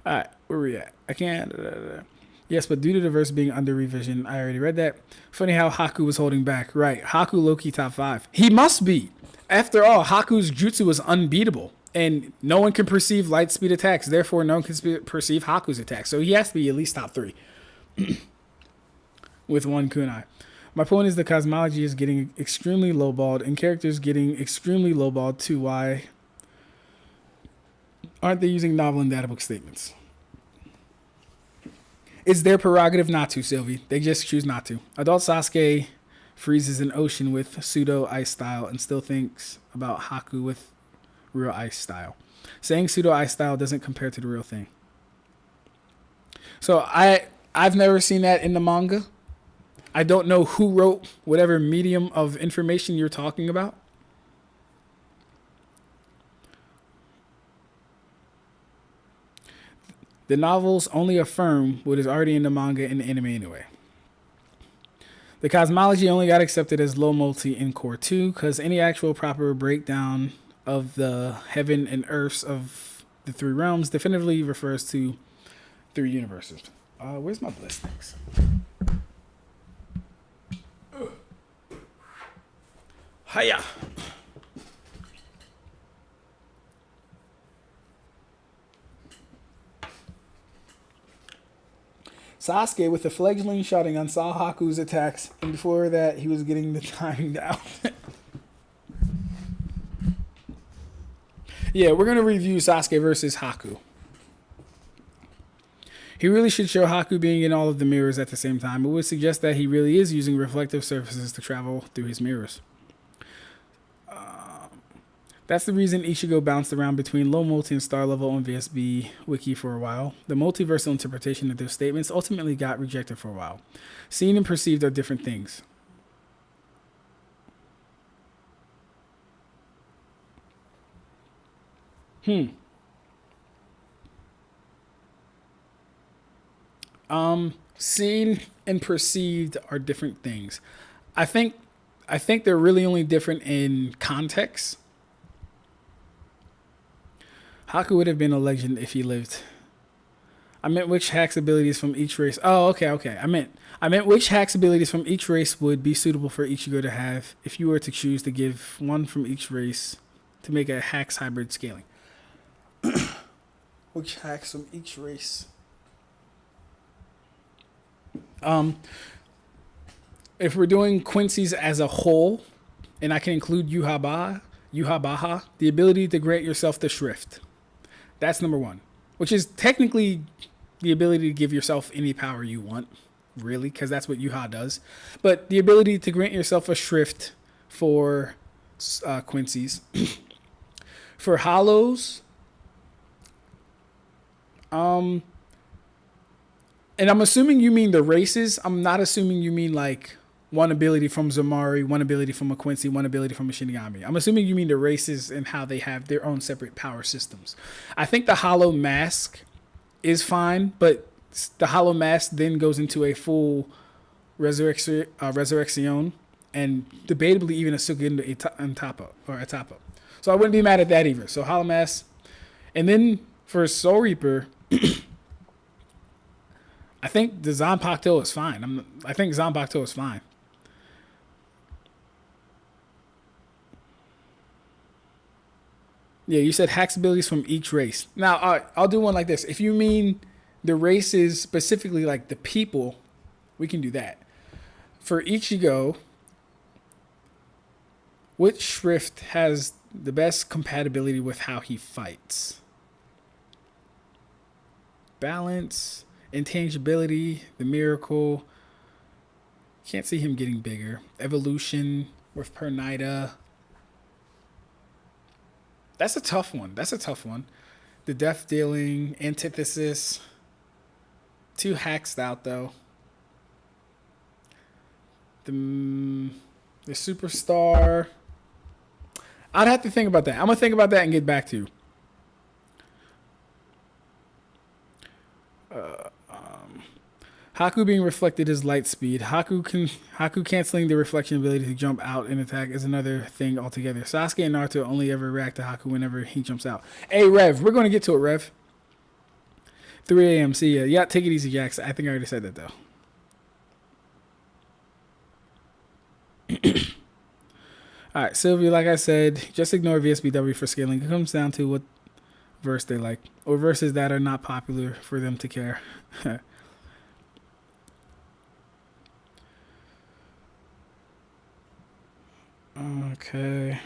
All right, where we at? I can't. Yes, but due to the verse being under revision, I already read that. Funny how Haku was holding back. Right, Haku low-key top 5. He must be. After all, Haku's jutsu is unbeatable. And no one can perceive light speed attacks. Therefore, no one can perceive Haku's attacks. So he has to be at least top 3. With one kunai. My point is the cosmology is getting extremely lowballed and characters getting extremely lowballed too. Why aren't they using novel and databook statements? It's their prerogative not to, Sylvie. They just choose not to. Adult Sasuke freezes an ocean with pseudo ice style and still thinks about Haku with real ice style. Saying pseudo ice style doesn't compare to the real thing. So I've never seen that in the manga. I don't know who wrote whatever medium of information you're talking about. The novels only affirm what is already in the manga and the anime anyway. The cosmology only got accepted as low multi in Core 2 because any actual proper breakdown of the heaven and earths of the three realms definitively refers to three universes. Where's my blessings? Hiya! Sasuke with the fledgling shouting on saw Haku's attacks, and before that, he was getting the timing down. Yeah, we're going to review Sasuke versus Haku. He really should show Haku being in all of the mirrors at the same time. It would suggest that he really is using reflective surfaces to travel through his mirrors. That's the reason Ichigo bounced around between low multi and star level on VSB wiki for a while. The multiversal interpretation of their statements ultimately got rejected for a while. Seen and perceived are different things. Seen and perceived are different things. I think they're really only different in context. Haku would have been a legend if he lived. I meant which hacks abilities from each race. Oh, okay. I meant which hacks abilities from each race would be suitable for Ichigo to have if you were to choose to give one from each race to make a hacks hybrid scaling. Which hacks from each race? If we're doing Quincy's as a whole, and I can include Yuhabaha, the ability to grant yourself the Shrift. That's number one, which is technically the ability to give yourself any power you want, really, because that's what Yuha does. But the ability to grant yourself a Shrift for Quincy's. For Hollows, and I'm assuming you mean the races. I'm not assuming you mean like one ability from Zamari, one ability from a Quincy, one ability from a Shinigami. I'm assuming you mean the races and how they have their own separate power systems. I think the Hollow Mask is fine, but the Hollow Mask then goes into a full Resurrection, and debatably even a Sugendo Atapa. So I wouldn't be mad at that either. So Hollow Mask. And then for Soul Reaper, I think the Zanpakuto is fine. I think Zanpakuto is fine. Yeah, you said hacks abilities from each race. Now, I'll do one like this. If you mean the races specifically, like the people, we can do that. For Ichigo, which Shrift has the best compatibility with how he fights? Balance, intangibility, the miracle. Can't see him getting bigger. Evolution with Pernida. That's a tough one. The death dealing, antithesis. Too hacked out though. The superstar. I'd have to think about that. I'm gonna think about that and get back to you. Haku being reflected is light speed. Haku canceling the reflection ability to jump out and attack is another thing altogether. Sasuke and Naruto only ever react to Haku whenever he jumps out. Hey, Rev, we're going to get to it, Rev. 3 a.m. See ya. Yeah, take it easy, Jax. I think I already said that, though. All right, Sylvia, like I said, just ignore VSBW for scaling. It comes down to what verse they like, or verses that are not popular for them to care. Okay.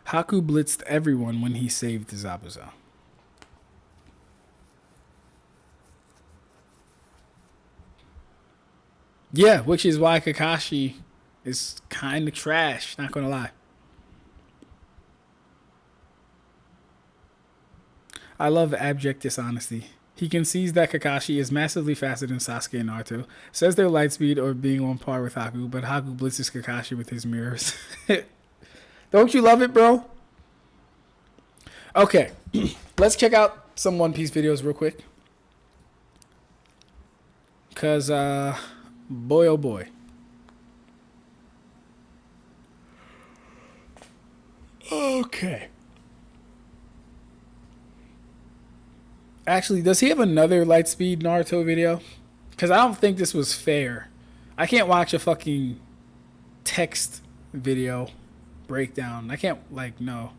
Haku blitzed everyone when he saved Zabuza. Yeah, which is why Kakashi is kind of trash, not gonna lie. I love abject dishonesty. He concedes that Kakashi is massively faster than Sasuke and Naruto, says their light speed or being on par with Haku, but Haku blitzes Kakashi with his mirrors. Don't you love it, bro? Okay, let's check out some One Piece videos real quick. Cause boy oh boy. Okay. Actually, does he have another Lightspeed Naruto video? Because I don't think this was fair. I can't watch a fucking text video breakdown. I can't, like, no.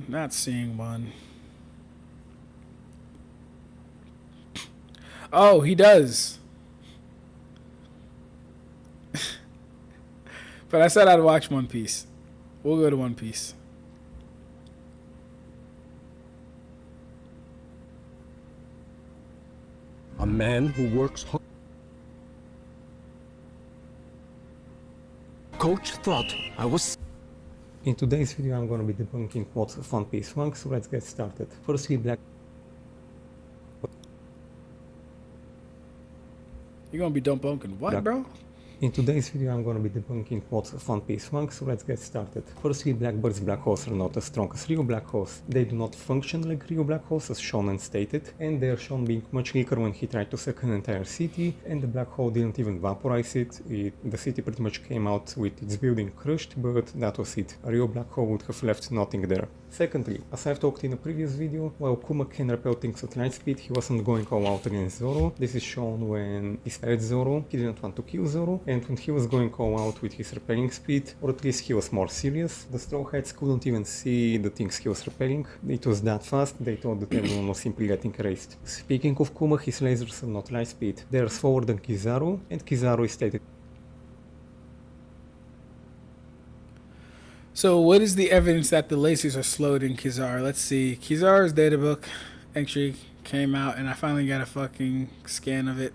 Not seeing one. Oh, he does. But I said I'd watch One Piece. We'll go to One Piece. A man who works hard. Coach thought I was. In today's video I'm gonna be debunking what's of One Piece funk, so let's get started. Firstly, Black. You're gonna be debunking what, bro? In today's video I'm gonna be debunking what's of One Piece funk, so let's get started. Firstly, Blackbird's black holes are not as strong as real black holes. They do not function like real black holes as Shonen stated, and they are shown being much weaker when he tried to sack an entire city, and the black hole didn't even vaporize it. The city pretty much came out with its building crushed, but that was it. A real black hole would have left nothing there. Secondly, as I've talked in a previous video, while Kuma can repel things at light speed, he wasn't going all out against Zoro. This is shown when he spared Zoro, he didn't want to kill Zoro, and when he was going all out with his repelling speed, or at least he was more serious, the Straw Hats couldn't even see the things he was repelling. It was that fast, they thought that everyone was simply getting erased. Speaking of Kuma, his lasers are not light speed, they are slower than Kizaru, and Kizaru is stated. So what is the evidence that the lasers are slowed in Kizaru? Let's see. Kizaru's databook entry came out, and I finally got a fucking scan of it.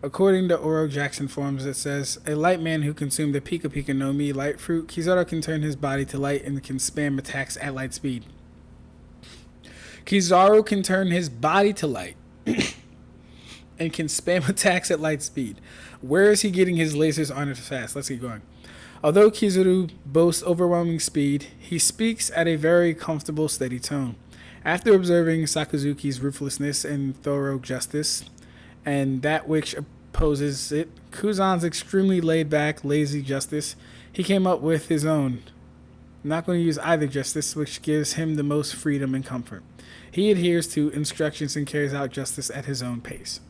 According to Oro Jackson forums, it says, a light man who consumed the Pika Pika no Mi light fruit, Kizaru can turn his body to light and can spam attacks at light speed. Kizaru can turn his body to light and can spam attacks at light speed. Where is he getting his lasers on it fast? Let's get going. Although Kizaru boasts overwhelming speed, he speaks at a very comfortable, steady tone. After observing Sakazuki's ruthlessness and thorough justice, and that which opposes it, Kuzan's extremely laid-back, lazy justice, he came up with his own. I'm not going to use either justice, which gives him the most freedom and comfort. He adheres to instructions and carries out justice at his own pace.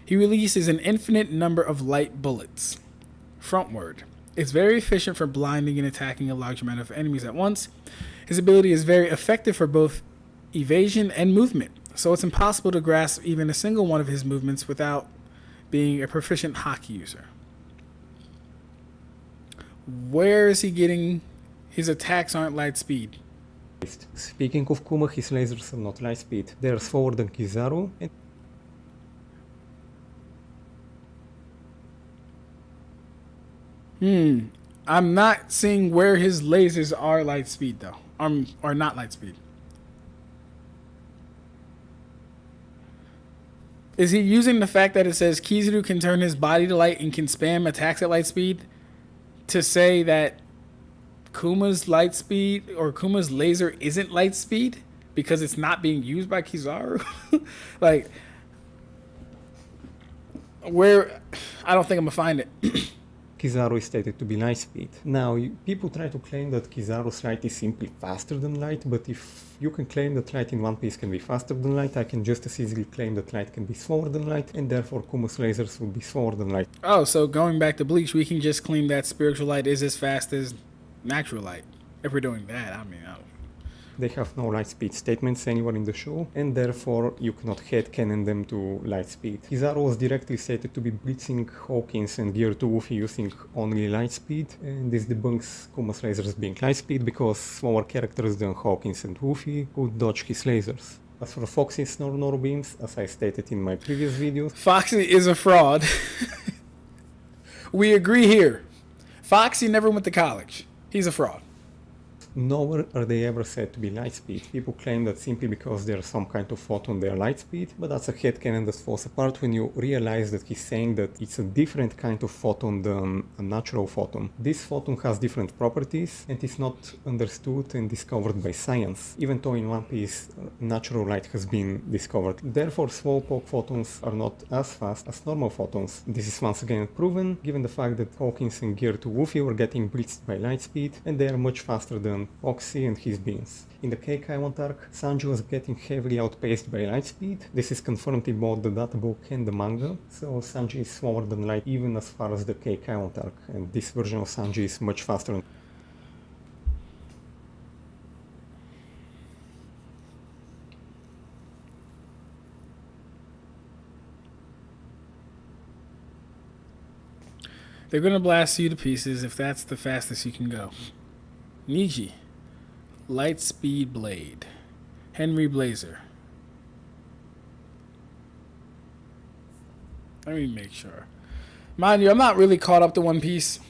He releases an infinite number of light bullets. Frontward. It's very efficient for blinding and attacking a large amount of enemies at once. His ability is very effective for both evasion and movement, so it's impossible to grasp even a single one of his movements without being a proficient Haki user. Where is he getting his attacks aren't light speed? Speaking of Kuma, his lasers are not light speed. They are slower than Kizaru, and I'm not seeing where his lasers are light speed though. Or not light speed. Is he using the fact that it says Kizaru can turn his body to light and can spam attacks at light speed to say that Kuma's light speed or Kuma's laser isn't light speed because it's not being used by Kizaru? Like, where? I don't think I'm gonna find it. Kizaru is stated to be light speed. Now, people try to claim that Kizaru's light is simply faster than light, but if you can claim that light in One Piece can be faster than light, I can just as easily claim that light can be slower than light, and therefore Kuma's lasers would be slower than light. Oh, so going back to Bleach, we can just claim that spiritual light is as fast as natural light. If we're doing that, I mean, They have no light speed statements anywhere in the show, and therefore you cannot headcanon them to light speed. Kizaru was directly stated to be blitzing Hawkins and Gear 2 Luffy using only light speed, and this debunks Kuma's lasers being light speed because slower characters than Hawkins and Luffy could dodge his lasers. As for Foxy's Nor beams, as I stated in my previous videos, Foxy is a fraud. We agree here. Foxy never went to college. He's a fraud. Nowhere are they ever said to be light speed. People claim that simply because there's some kind of photon they are light speed, but that's a headcanon that falls apart when you realize that he's saying that it's a different kind of photon than a natural photon. This photon has different properties and is not understood and discovered by science, even though in One Piece natural light has been discovered. Therefore, Slowpoke photons are not as fast as normal photons. This is once again proven, given the fact that Hawkins and Gear to Luffy were getting blitzed by light speed, and they are much faster than Foxy and his beams. In the Cake Island arc, Sanji was getting heavily outpaced by light speed. This is confirmed in both the databook and the manga, so Sanji is slower than light even as far as the Cake Island arc, and this version of Sanji is much faster. They're gonna blast you to pieces if that's the fastest you can go. Niji. Light Speed Blade. Henry Blazer. Let me make sure. Mind you, I'm not really caught up to One Piece.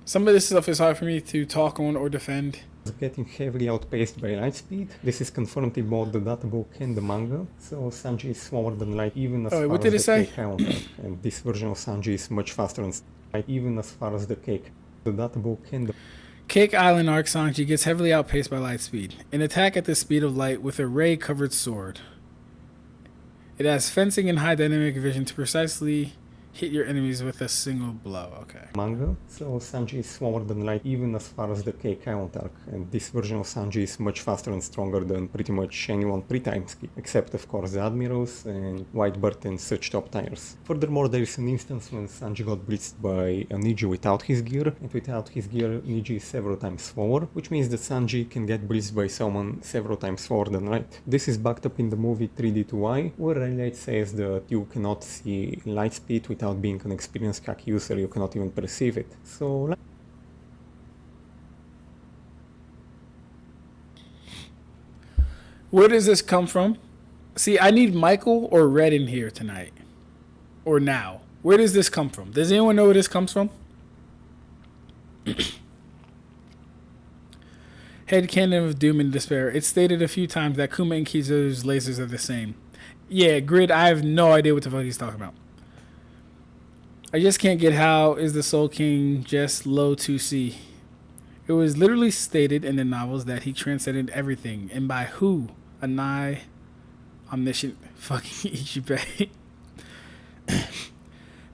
Some of this stuff is hard for me to talk on or defend. Getting heavily outpaced by light speed. This is confirmed in both the databook and the manga, so Sanji is slower than light even as far what as did the it say? Cake Island arc, and this version of Sanji is much faster than light even as far as the databook and the Cake Island arc Sanji gets heavily outpaced by light speed. An attack at the speed of light with a ray-covered sword. It has fencing and high dynamic vision to precisely hit your enemies with a single blow. Okay. manga, so Sanji is slower than light even as far as the Cake Island arc, and this version of Sanji is much faster and stronger than pretty much anyone pre-time skip, except of course the Admirals and Whitebird and such top tiers. Furthermore, there is an instance when Sanji got blitzed by a Niji without his gear, and without his gear Niji is several times slower, which means that Sanji can get blitzed by someone several times slower than light. This is backed up in the movie 3D2Y, where Rayleigh says that you cannot see light speed without being an experienced hack user, you cannot even perceive it. So Where does this come from? See, I need Michael or Red in here tonight. Or now. Where does this come from? Does anyone know where this comes from? Headcanon of Doom and Despair. It's stated a few times that Kuma and Kizo's lasers are the same. Yeah, Grid, I have no idea what the fuck he's talking about. I just can't get how is the Soul King just low 2C. It was literally stated in the novels that he transcended everything. And by who? A nigh omniscient fucking Ichibei.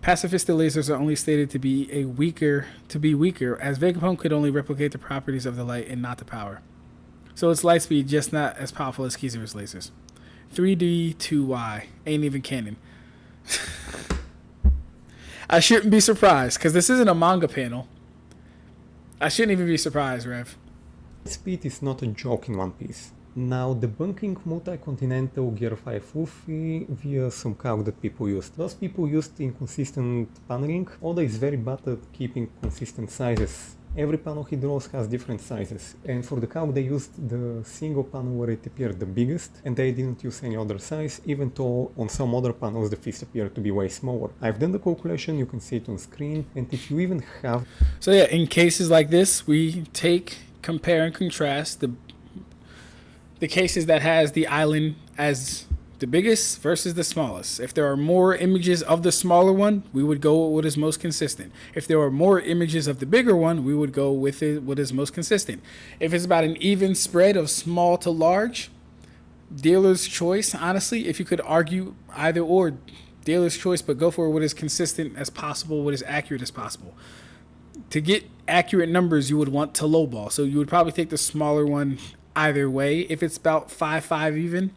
Pacifista lasers are only stated to be weaker, as Vegapunk could only replicate the properties of the light and not the power. So it's light speed, just not as powerful as Kizaru's lasers. 3D2Y ain't even canon. I shouldn't be surprised, because this isn't a manga panel. I shouldn't even be surprised, Rev. speed is not a joke in One Piece. Now, debunking multicontinental Gear 5 Luffy via some calc that people used. Those people used inconsistent paneling. Oda is very bad at keeping consistent sizes. Every panel he draws has different sizes, and for the calc they used the single panel where it appeared the biggest, and they didn't use any other size, even though on some other panels the fist appeared to be way smaller. I've done the calculation, you can see it on screen, and if you even have... So yeah, in cases like this, we compare and contrast the cases that has the island as the biggest versus the smallest. If there are more images of the smaller one, we would go with what is most consistent. If there are more images of the bigger one, we would go with what is most consistent. If it's about an even spread of small to large, dealer's choice, honestly, if you could argue either or, dealer's choice, but go for what is consistent as possible, what is accurate as possible. To get accurate numbers, you would want to lowball. So you would probably take the smaller one either way. If it's about 5.5 even,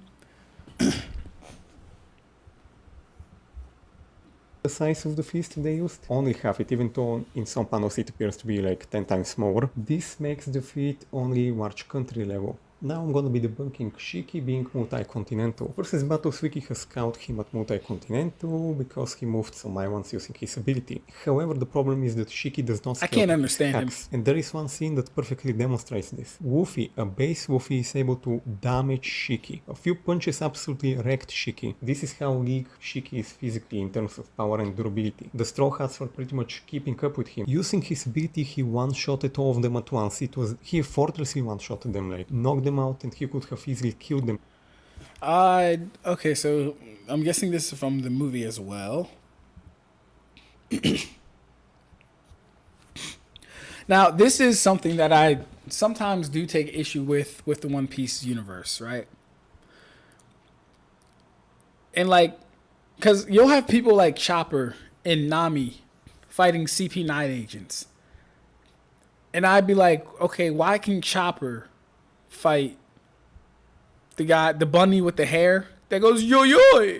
the size of the fist they used, only half it, even though in some panels it appears to be like 10 times smaller. This makes the feet only large country level. Now I'm gonna be debunking Shiki being multicontinental. Versus Battles Wiki has caught him at multicontinental because he moved some islands using his ability. However, the problem is that Shiki does not I scale can't to his understand him. hacks. And there is one scene that perfectly demonstrates this. Luffy, a base Luffy, is able to damage Shiki. A few punches absolutely wrecked Shiki. This is how weak Shiki is physically in terms of power and durability. The Straw Hats were pretty much keeping up with him. Using his ability, he one-shotted all of them at once. He effortlessly one-shotted them, like knocked them out, and he could have easily killed them. Okay, so I'm guessing this is from the movie as well. Now, this is something that I sometimes do take issue with the One Piece universe, right? And like, because you'll have people like Chopper and Nami fighting CP9 agents. And I'd be like, okay, why can Chopper fight the bunny with the hair that goes yo yo?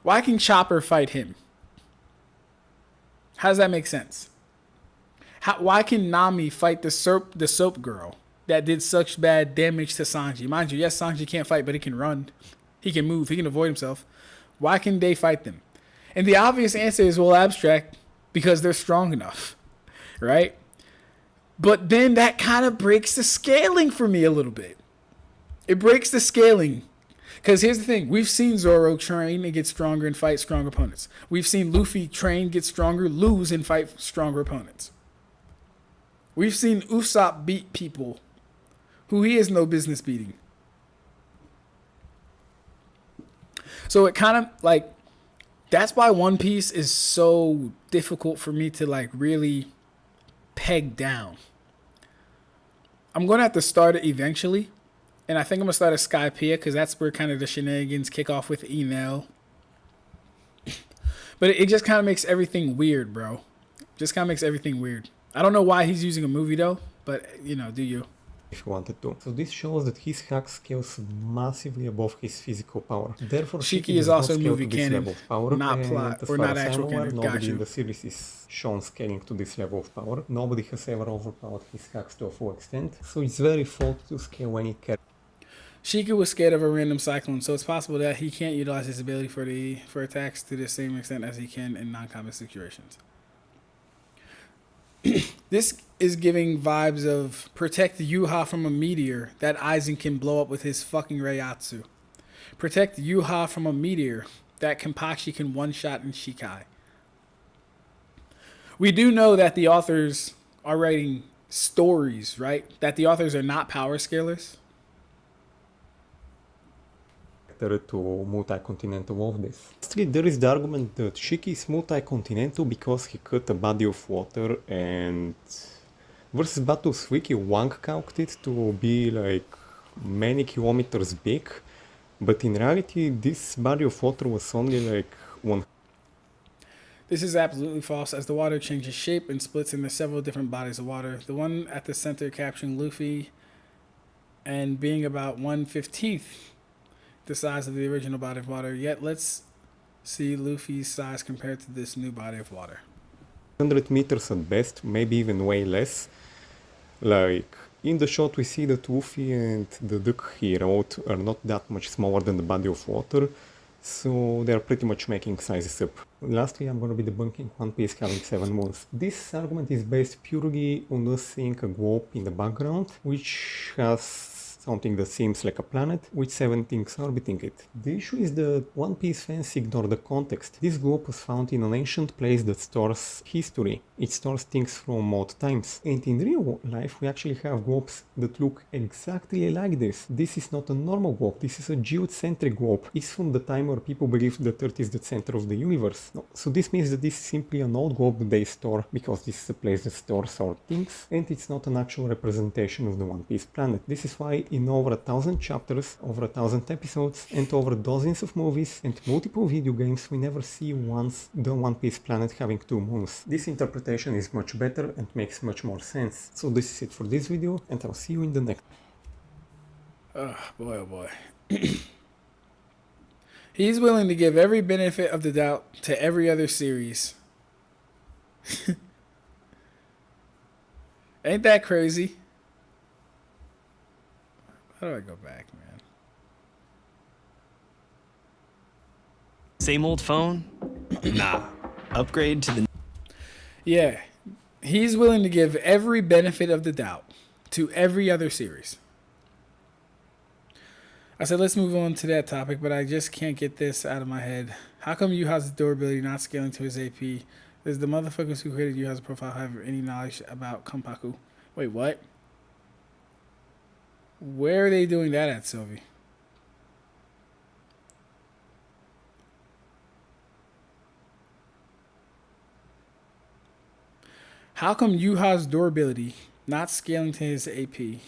Why can Chopper fight him? How does that make sense? Why can Nami fight the soap girl that did such bad damage to Sanji? Mind you, yes, Sanji can't fight, but he can run. He can move. He can avoid himself. Why can they fight them? And the obvious answer is, well, Ab-Stract, because they're strong enough, right? But then that kind of breaks the scaling for me a little bit. It breaks the scaling. Because here's the thing. We've seen Zoro train and get stronger and fight stronger opponents. We've seen Luffy train, get stronger, lose, and fight stronger opponents. We've seen Usopp beat people who he has no business beating. So it kind of like, that's why One Piece is so difficult for me to like really peg down. I'm going to have to start it eventually. And I think I'm going to start at Skypiea because that's where kind of the shenanigans kick off with Enel. But it just kind of makes everything weird, bro. Just kind of makes everything weird. I don't know why he's using a movie though, but you know, do you? If he wanted to. So this shows that his hack scales massively above his physical power. Therefore, Shiki is also movie to this canon, level of power, not plot or not actual canon. Nobody Got you. in the series is shown scaling to this level of power. Nobody has ever overpowered his hacks to a full extent. So it's very faulty to scale any character. Shiki was scared of a random cyclone, so it's possible that he can't utilize his ability for attacks to the same extent as he can in non-combat situations. This is giving vibes of protect Yuha from a meteor that Aizen can blow up with his fucking Reiatsu. Protect Yuha from a meteor that Kenpachi can one-shot in Shikai. We do know that the authors are writing stories, right? That the authors are not power scalers. To multi-continental of this. Still, there is the argument that Shiki is multi-continental because he cut a body of water, and versus Battles Wiki Wang calced it to be like many kilometers big, but in reality this body of water was only like one. This is absolutely false, as the water changes shape and splits into several different bodies of water. The one at the center capturing Luffy and being about 1/15 the size of the original body of water. Yet let's see Luffy's size compared to this new body of water. 100 meters at best, maybe even way less. Like, in the shot we see that Luffy and the duck he wrote are not that much smaller than the body of water, so they're pretty much making sizes up. Lastly, I'm gonna be debunking One Piece having 7 moons. This argument is based purely on us seeing a globe in the background, which has something that seems like a planet with 7 things orbiting it. The issue is that One Piece fans ignore the context. This globe was found in an ancient place that stores history. It stores things from old times. And in real life we actually have globes that look exactly like this. This is not a normal globe, this is a geocentric globe. It's from the time where people believed that Earth is the center of the universe. No. So this means that this is simply an old globe that they store because this is a place that stores our things, and it's not an actual representation of the One Piece planet. This is why in over 1,000 chapters, over 1,000 episodes, and over dozens of movies and multiple video games, we never see once the One Piece planet having 2 moons. This interpretation is much better and makes much more sense. So this is it for this video, and I'll see you in the next. Oh boy, oh boy. He's willing to give every benefit of the doubt to every other series. Ain't that crazy? How do I go back, man? Same old phone? Nah. Upgrade to the Yeah. He's willing to give every benefit of the doubt to every other series. I said, let's move on to that topic, but I just can't get this out of my head. How come Yuha's durability not scaling to his AP? Does the motherfuckers who created Yuha's profile have any knowledge about Kampaku? Wait, what? Where are they doing that at, Sylvie? How come Yuha's durability not scaling to his AP?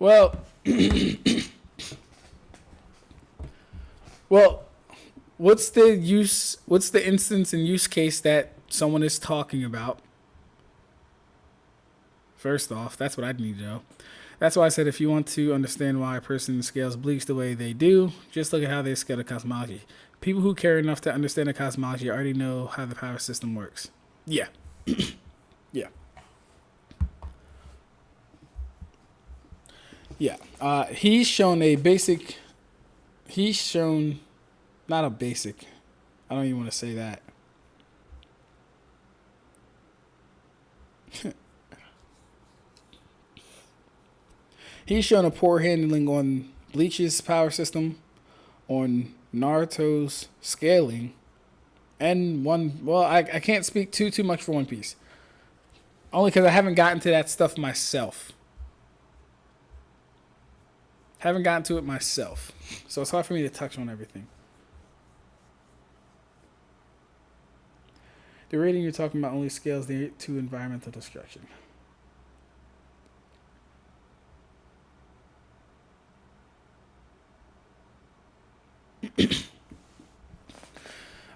Well, well, what's the instance and use case that someone is talking about? First off, that's what I need to know. That's why I said if you want to understand why a person scales Bleach the way they do, just look at how they scale the cosmology. People who care enough to understand the cosmology already know how the power system works. Yeah. Yeah. Yeah. He's shown a basic... He's shown... Not a basic. I don't even want to say that. He's shown a poor handling on Bleach's power system, on Naruto's scaling, and I can't speak too much for One Piece. Only because I haven't gotten to that stuff myself. Haven't gotten to it myself. So it's hard for me to touch on everything. The rating you're talking about only scales to environmental destruction.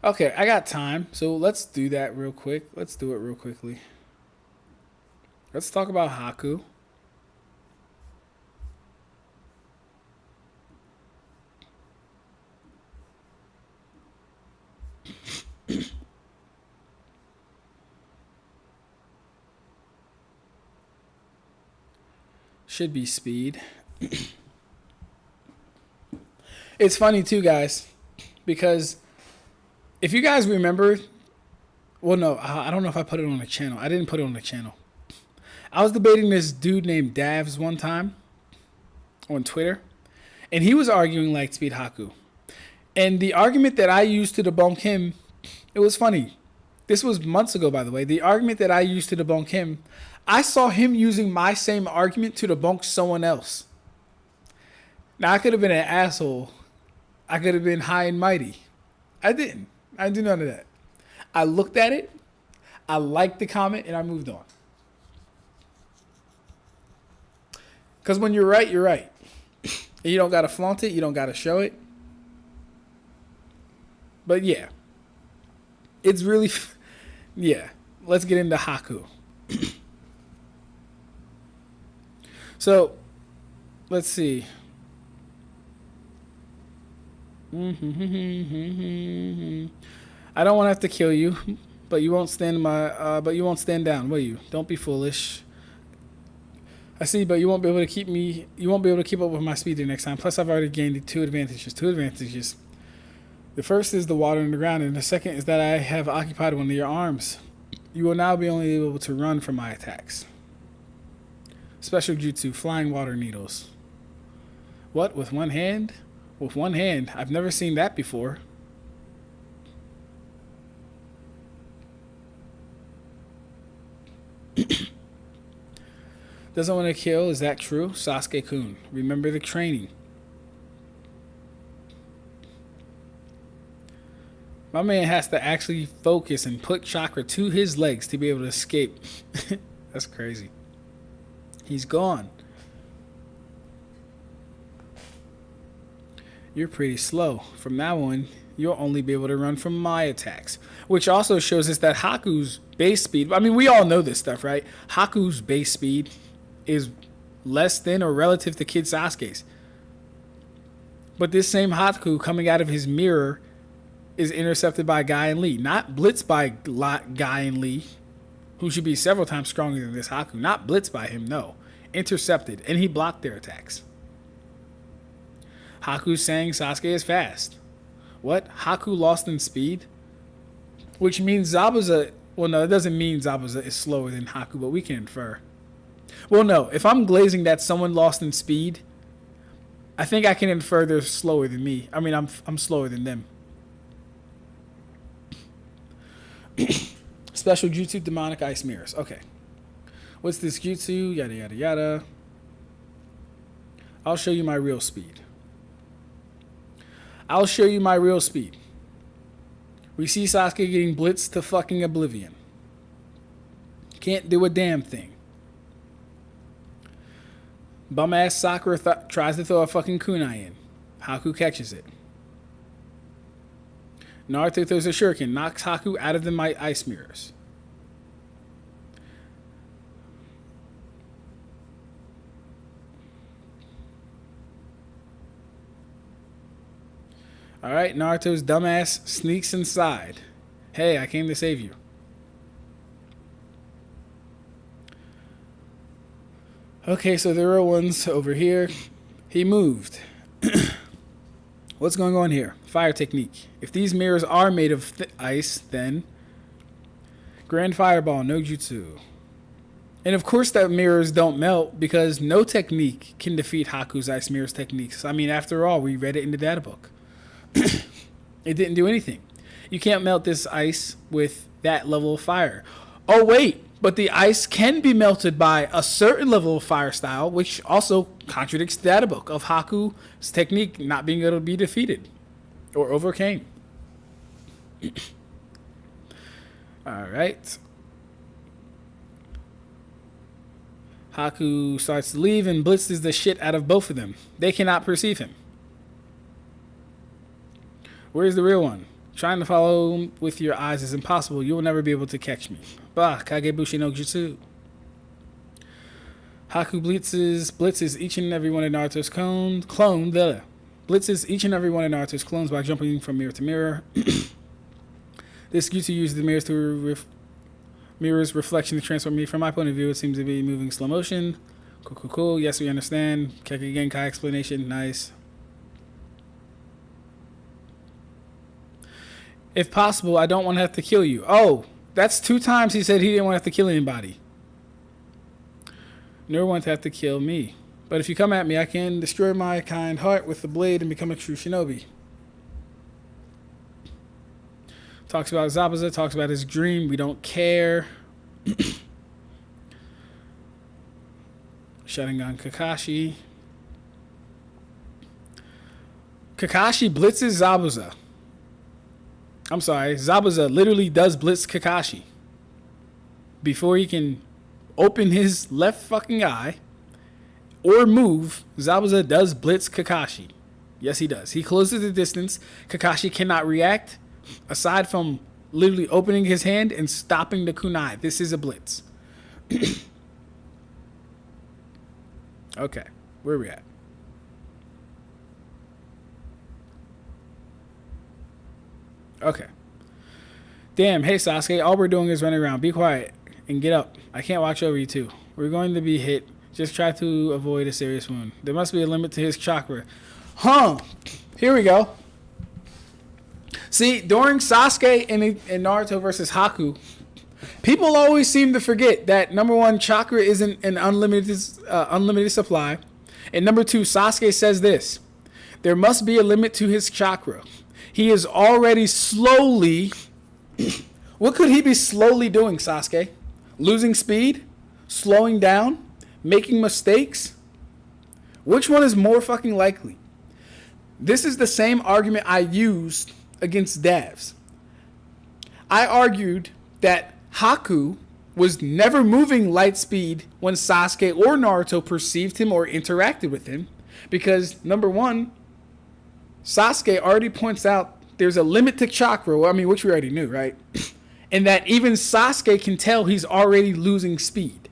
Okay, I got time, so let's do that real quick. Let's do it real quickly. Let's talk about Haku. Should be speed. It's funny too, guys, because if you guys remember, well, no, I don't know if I put it on the channel. I didn't put it on the channel. I was debating this dude named Davs one time on Twitter, and he was arguing Lightspeed Haku. And the argument that I used to debunk him, it was funny. This was months ago, by the way. The argument that I used to debunk him, I saw him using my same argument to debunk someone else. Now, I could have been an asshole. I could have been high and mighty. I didn't. I do none of that. I looked at it, I liked the comment, and I moved on. Because when you're right, you're right. And you don't got to flaunt it. You don't got to show it. But yeah. It's really... Yeah. Let's get into Haku. So, let's see. I don't want to have to kill you, but you won't stand down, will you? Don't be foolish. I see, but you won't be able to keep up with my speed the next time. Plus, I've already gained two advantages. The first is the water in the ground, and the second is that I have occupied one of your arms. You will now be only able to run from my attacks. Special jutsu, flying water needles. What, with one hand? With one hand. I've never seen that before. Doesn't want to kill, is that true? Sasuke-kun, remember the training. My man has to actually focus and put chakra to his legs to be able to escape. That's crazy. He's gone. You're pretty slow. From now on, you'll only be able to run from my attacks. Which also shows us that Haku's base speed... I mean, we all know this stuff, right? Haku's base speed is less than or relative to Kid Sasuke's. But this same Haku coming out of his mirror is intercepted by Guy and Lee. Not blitzed by Guy and Lee, who should be several times stronger than this Haku. Not blitzed by him, no. Intercepted, and he blocked their attacks. Haku's saying Sasuke is fast. What? Haku lost in speed? Which means Zabuza... Well, no, it doesn't mean Zabuza is slower than Haku, but we can infer. Well, no, if I'm glazing that someone lost in speed, I think I can infer they're slower than me. I mean, I'm slower than them. Special jutsu, demonic ice mirrors. Okay. What's this jutsu? Yada, yada, yada. I'll show you my real speed. I'll show you my real speed. We see Sasuke getting blitzed to fucking oblivion. Can't do a damn thing. Bum-ass Sakura tries to throw a fucking kunai in. Haku catches it. Naruto throws a shuriken, knocks Haku out of the ice mirrors. Alright, Naruto's dumbass sneaks inside. Hey, I came to save you. Okay, so the real one's over here. He moved. What's going on here? Fire technique. If these mirrors are made of ice, then Grand Fireball, no jutsu. And of course that mirrors don't melt because no technique can defeat Haku's ice mirrors techniques. I mean, after all, we read it in the databook. It didn't do anything. You can't melt this ice with that level of fire. Oh, wait. But the ice can be melted by a certain level of fire style, which also contradicts the databook of Haku's technique not being able to be defeated or overcame. All right. Haku starts to leave and blitzes the shit out of both of them. They cannot perceive him. Where's the real one? Trying to follow with your eyes is impossible. You will never be able to catch me. Bah, Kagebushi no Jutsu. Haku blitzes each and every one of Naruto's blitzes each and every one of Naruto's clones by jumping from mirror to mirror. This jutsu uses the mirrors to mirrors reflection to transform me. From my point of view, it seems to be moving slow motion. Cool. Yes, we understand. Keke Genkai explanation. Nice. If possible, I don't want to have to kill you. Oh, that's 2 times he said he didn't want to have to kill anybody. Never want to have to kill me. But if you come at me, I can destroy my kind heart with the blade and become a true shinobi. Talks about Zabuza, talks about his dream. We don't care. Sharingan Kakashi. Kakashi blitzes Zabuza. I'm sorry, Zabuza literally does blitz Kakashi. Before he can open his left fucking eye or move, Zabuza does blitz Kakashi. Yes, he does. He closes the distance. Kakashi cannot react aside from literally opening his hand and stopping the kunai. This is a blitz. Okay, where are we at? Okay. Damn, hey Sasuke, all we're doing is running around. Be quiet and get up. I can't watch over you too. We're going to be hit. Just try to avoid a serious wound. There must be a limit to his chakra. Huh. Here we go. See, during Sasuke and Naruto versus Haku, people always seem to forget that number 1, chakra isn't an unlimited supply. And number 2, Sasuke says this. There must be a limit to his chakra. He is already slowly... What could he be slowly doing, Sasuke? Losing speed? Slowing down? Making mistakes? Which one is more fucking likely? This is the same argument I used against Davs. I argued that Haku was never moving light speed when Sasuke or Naruto perceived him or interacted with him because, number 1, Sasuke already points out there's a limit to chakra, which we already knew, right? And that even Sasuke can tell he's already losing speed.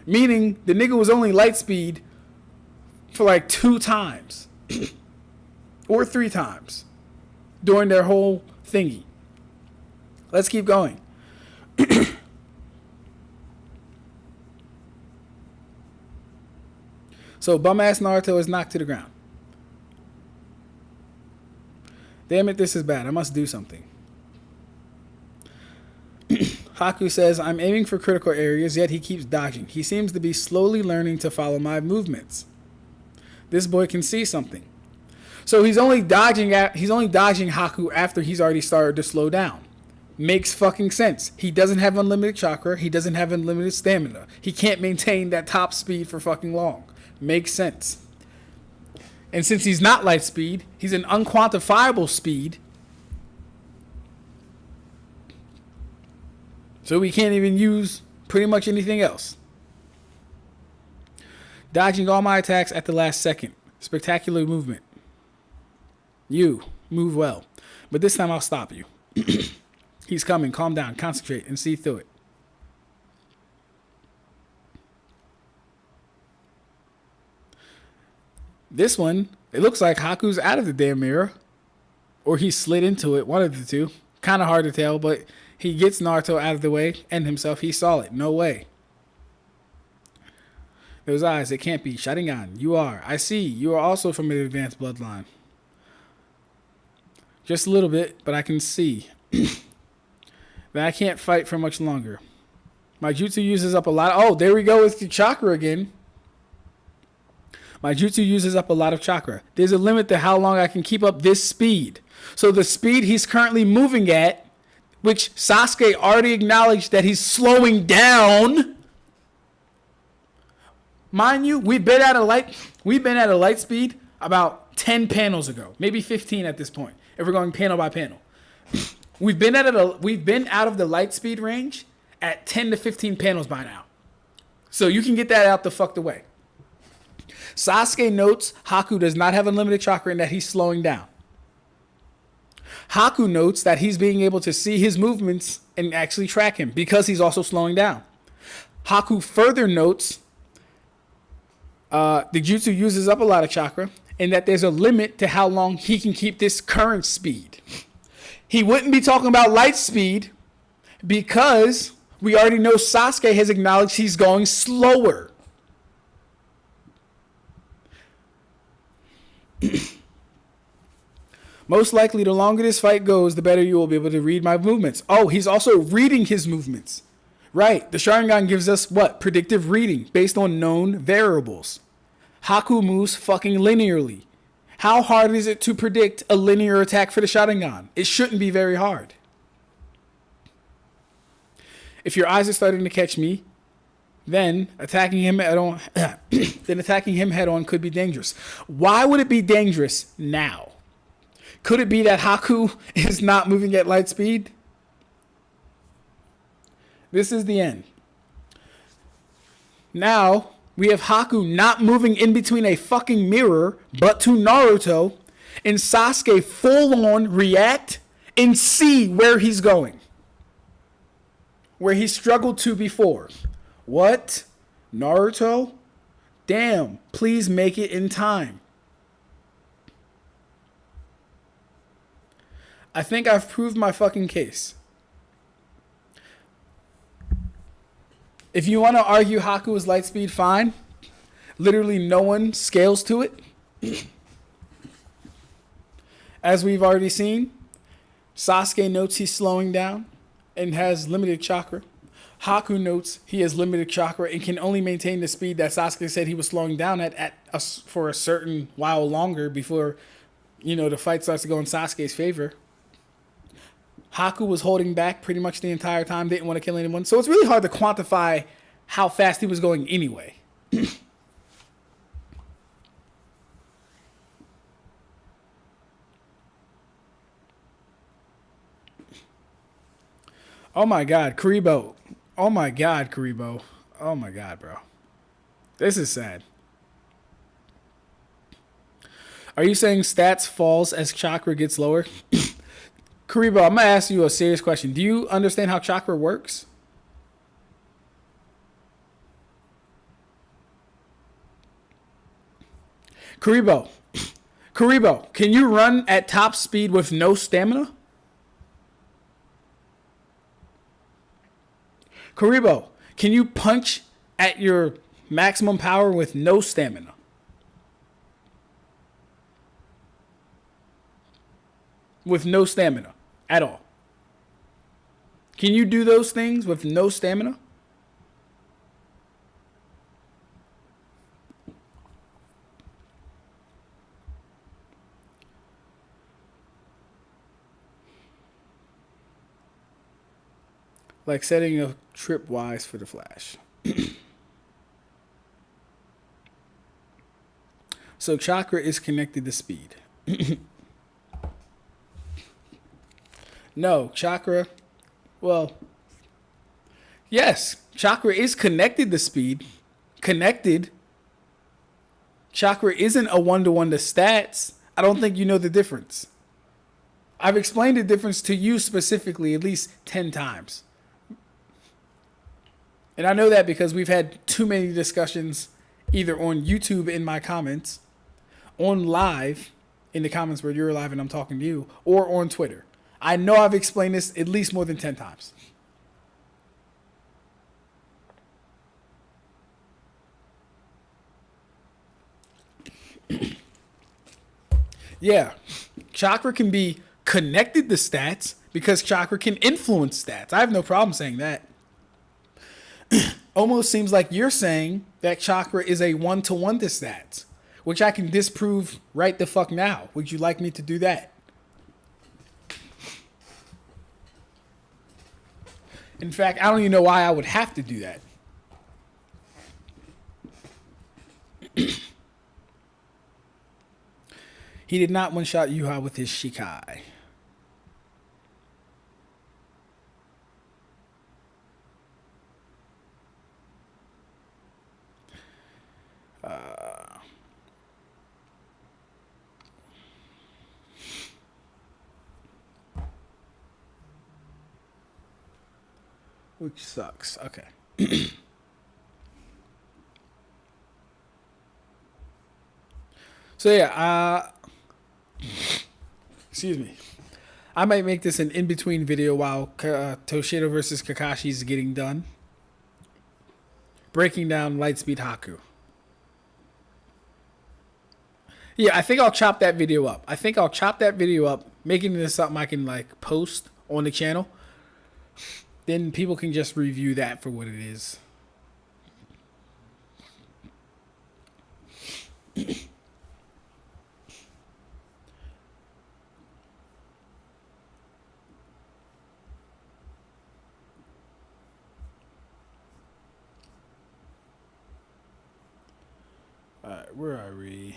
Meaning the nigga was only light speed for like 2 times. Or 3 times. during their whole thingy. Let's keep going. So bum-ass Naruto is knocked to the ground. Damn it, this is bad. I must do something. Haku says, I'm aiming for critical areas, yet he keeps dodging. He seems to be slowly learning to follow my movements. This boy can see something. So he's only dodging Haku after he's already started to slow down. Makes fucking sense. He doesn't have unlimited chakra. He doesn't have unlimited stamina. He can't maintain that top speed for fucking long. Makes sense. And since he's not light speed, he's an unquantifiable speed. So we can't even use pretty much anything else. Dodging all my attacks at the last second. Spectacular movement. You move well. But this time I'll stop you. He's coming. Calm down. Concentrate and see through it. This one, it looks like Haku's out of the damn mirror. Or he slid into it. One of the two. Kind of hard to tell, but he gets Naruto out of the way and himself. He saw it. No way. Those eyes, it can't be. Sharingan, you are. I see. You are also from an advanced bloodline. Just a little bit, but I can see that I can't fight for much longer. My jutsu uses up a lot. Oh, there we go with the chakra again. My jutsu uses up a lot of chakra. There's a limit to how long I can keep up this speed. So the speed he's currently moving at, which Sasuke already acknowledged that he's slowing down. Mind you, we've been at a light speed about 10 panels ago, maybe 15 at this point, if we're going panel by panel. We've been out of the light speed range at 10 to 15 panels by now. So you can get that out the fucked away. Sasuke notes Haku does not have unlimited chakra and that he's slowing down. Haku notes that he's being able to see his movements and actually track him because he's also slowing down. Haku further notes the jutsu uses up a lot of chakra and that there's a limit to how long he can keep this current speed. He wouldn't be talking about light speed because we already know Sasuke has acknowledged he's going slower. Most likely, the longer this fight goes, the better you will be able to read my movements. Oh, he's also reading his movements. Right. The Sharingan gives us what? Predictive reading based on known variables. Haku moves fucking linearly. How hard is it to predict a linear attack for the Sharingan? It shouldn't be very hard. If your eyes are starting to catch me, then attacking him head on could be dangerous. Why would it be dangerous now? Could it be that Haku is not moving at light speed? This is the end. Now, we have Haku not moving in between a fucking mirror, but to Naruto, and Sasuke full on react and see where he's going. Where he struggled to before. What? Naruto? Damn, please make it in time. I think I've proved my fucking case. If you want to argue Haku is light speed, fine. Literally no one scales to it. As we've already seen, Sasuke notes he's slowing down and has limited chakra. Haku notes he has limited chakra and can only maintain the speed that Sasuke said he was slowing down for a certain while longer before, the fight starts to go in Sasuke's favor. Haku was holding back pretty much the entire time, didn't want to kill anyone. So it's really hard to quantify how fast he was going anyway. Oh my God, Karibo. Oh my God, Karibo. Oh my God, bro. This is sad. Are you saying stats falls as chakra gets lower? Karibo, I'm going to ask you a serious question. Do you understand how chakra works? Karibo, Karibo, can you run at top speed with no stamina? Karibo, can you punch at your maximum power with no stamina? With no stamina at all. Can you do those things with no stamina? Like setting a tripwise for the Flash. So chakra is connected to speed. No, chakra, well, yes, chakra is connected to speed. Connected. Chakra isn't a one-to-one to stats. I don't think you know the difference. I've explained the difference to you specifically at least 10 times. And I know that because we've had too many discussions either on YouTube in my comments, on live in the comments where you're live and I'm talking to you, or on Twitter. I know I've explained this at least more than 10 times. Yeah, chakra can be connected to stats because chakra can influence stats. I have no problem saying that. Almost seems like you're saying that chakra is a one-to-one to stats, which I can disprove right the fuck now. Would you like me to do that? In fact, I don't even know why I would have to do that. He did not one-shot Yuha with his Shikai. Which sucks. Okay. So yeah, excuse me. I might make this an in-between video while Toshido versus Kakashi is getting done. Breaking down Lightspeed Haku. Yeah, I think I'll chop that video up. Making this something I can like post on the channel. Then people can just review that for what it is. Alright, where are we?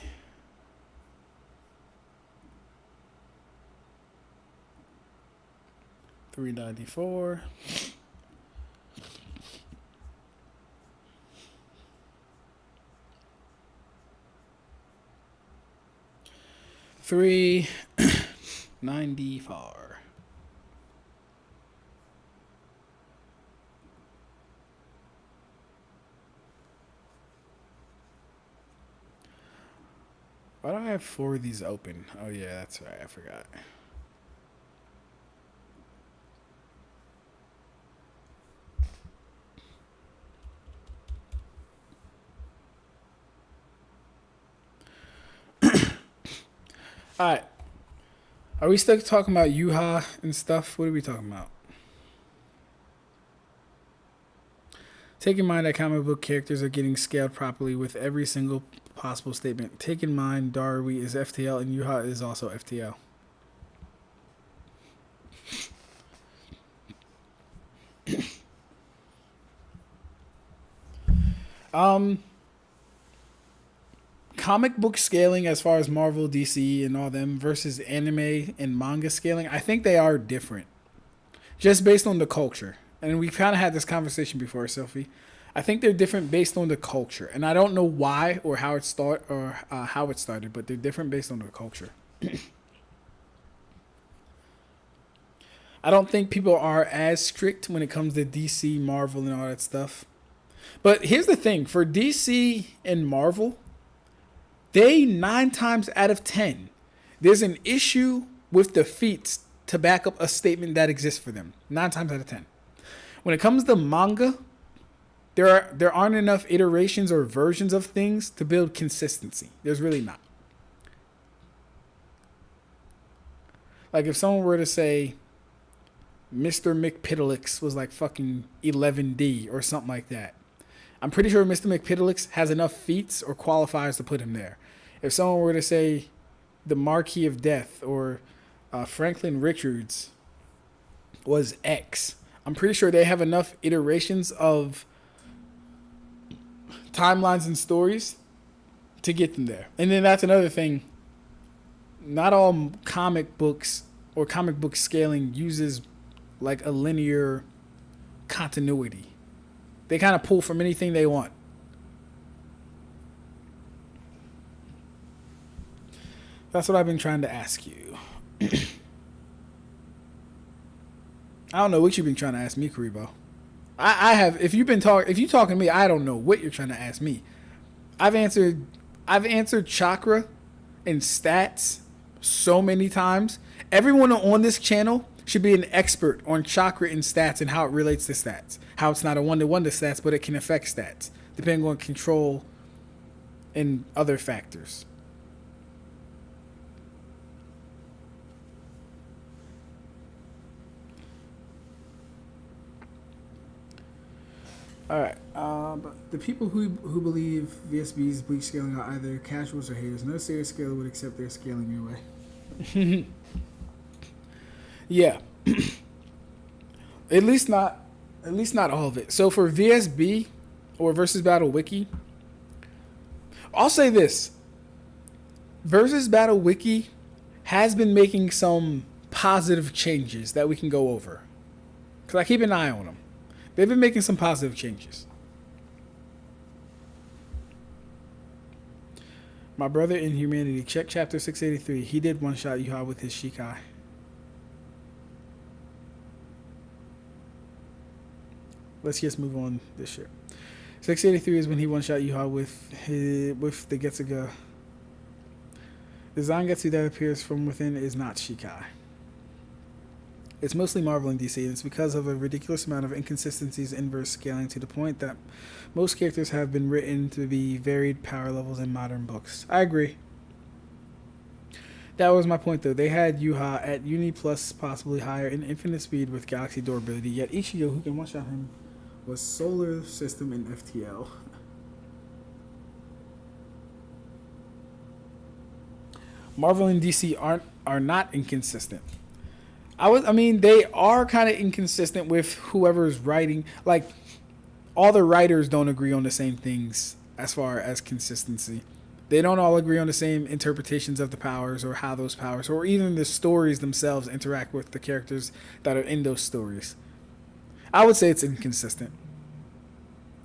$394. $394. Why do I have 4 of these open? Oh yeah, that's right. I forgot. All right. Are we still talking about Yuha and stuff? What are we talking about? Take in mind that comic book characters are getting scaled properly with every single possible statement. Take in mind Darui is FTL and Yuha is also FTL. Comic book scaling as far as Marvel, DC, and all them versus anime and manga scaling, I think they are different. Just based on the culture. And we've kind of had this conversation before, Sophie. I think they're different based on the culture. And I don't know why or how it started, but they're different based on the culture. I don't think people are as strict when it comes to DC, Marvel, and all that stuff. But here's the thing. For DC and Marvel, they 9 times out of 10, there's an issue with the feats to back up a statement that exists for them. 9 times out of 10. When it comes to manga, there aren't enough iterations or versions of things to build consistency. There's really not. Like if someone were to say Mr. McPiddlix was like fucking 11D or something like that, I'm pretty sure Mr. McPiddlix has enough feats or qualifiers to put him there. If someone were to say the Marquis of Death or Franklin Richards was X, I'm pretty sure they have enough iterations of timelines and stories to get them there. And then that's another thing. Not all comic books or comic book scaling uses like a linear continuity. They kind of pull from anything they want. That's what I've been trying to ask you. I don't know what you've been trying to ask me, Karibo. I have. If you talking to me, I don't know what you're trying to ask me. I've answered chakra and stats so many times. Everyone on this channel should be an expert on chakra and stats and how it relates to stats. How it's not a one-to-one to stats, but it can affect stats depending on control and other factors. All right. But the people who believe VSB's bleach scaling are either casuals or haters. No serious scaler would accept their scaling anyway. Yeah. At least not all of it. So for VSB or Versus Battle Wiki, I'll say this. Versus Battle Wiki has been making some positive changes that we can go over. Because I keep an eye on them. They've been making some positive changes. My brother in humanity, check chapter 683. He did one-shot Yuha with his Shikai. Let's just move on this shit. 683 is when he one-shot Yuha with the Getsuga. The Zangetsu that appears from within is not Shikai. It's mostly Marvel and DC, and it's because of a ridiculous amount of inconsistencies in verse scaling to the point that most characters have been written to be varied power levels in modern books. I agree. That was my point, though. They had Yuha at Uni plus possibly higher in infinite speed with Galaxy Door ability, yet Ichigo, who can one-shot him, was Solar System in FTL. Marvel and DC are not inconsistent. I mean, they are kind of inconsistent with whoever's writing. Like, all the writers don't agree on the same things as far as consistency. They don't all agree on the same interpretations of the powers or how those powers or even the stories themselves interact with the characters that are in those stories. I would say it's inconsistent.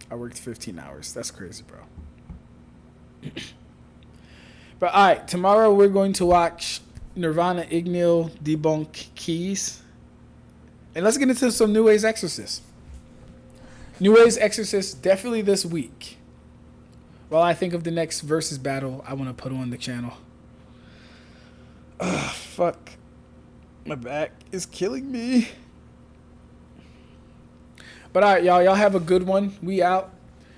I worked 15 hours. That's crazy, bro. But, all right, tomorrow we're going to watch Nirvana Ignil debunk Keys. And let's get into some New Ways Exorcist. New Ways Exorcist definitely this week. While I think of the next versus battle I want to put on the channel. Ugh, fuck. My back is killing me. But all right, y'all have a good one. We out.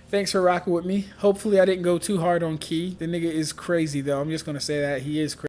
Thanks for rocking with me. Hopefully I didn't go too hard on Key. The nigga is crazy, though. I'm just going to say that. He is crazy.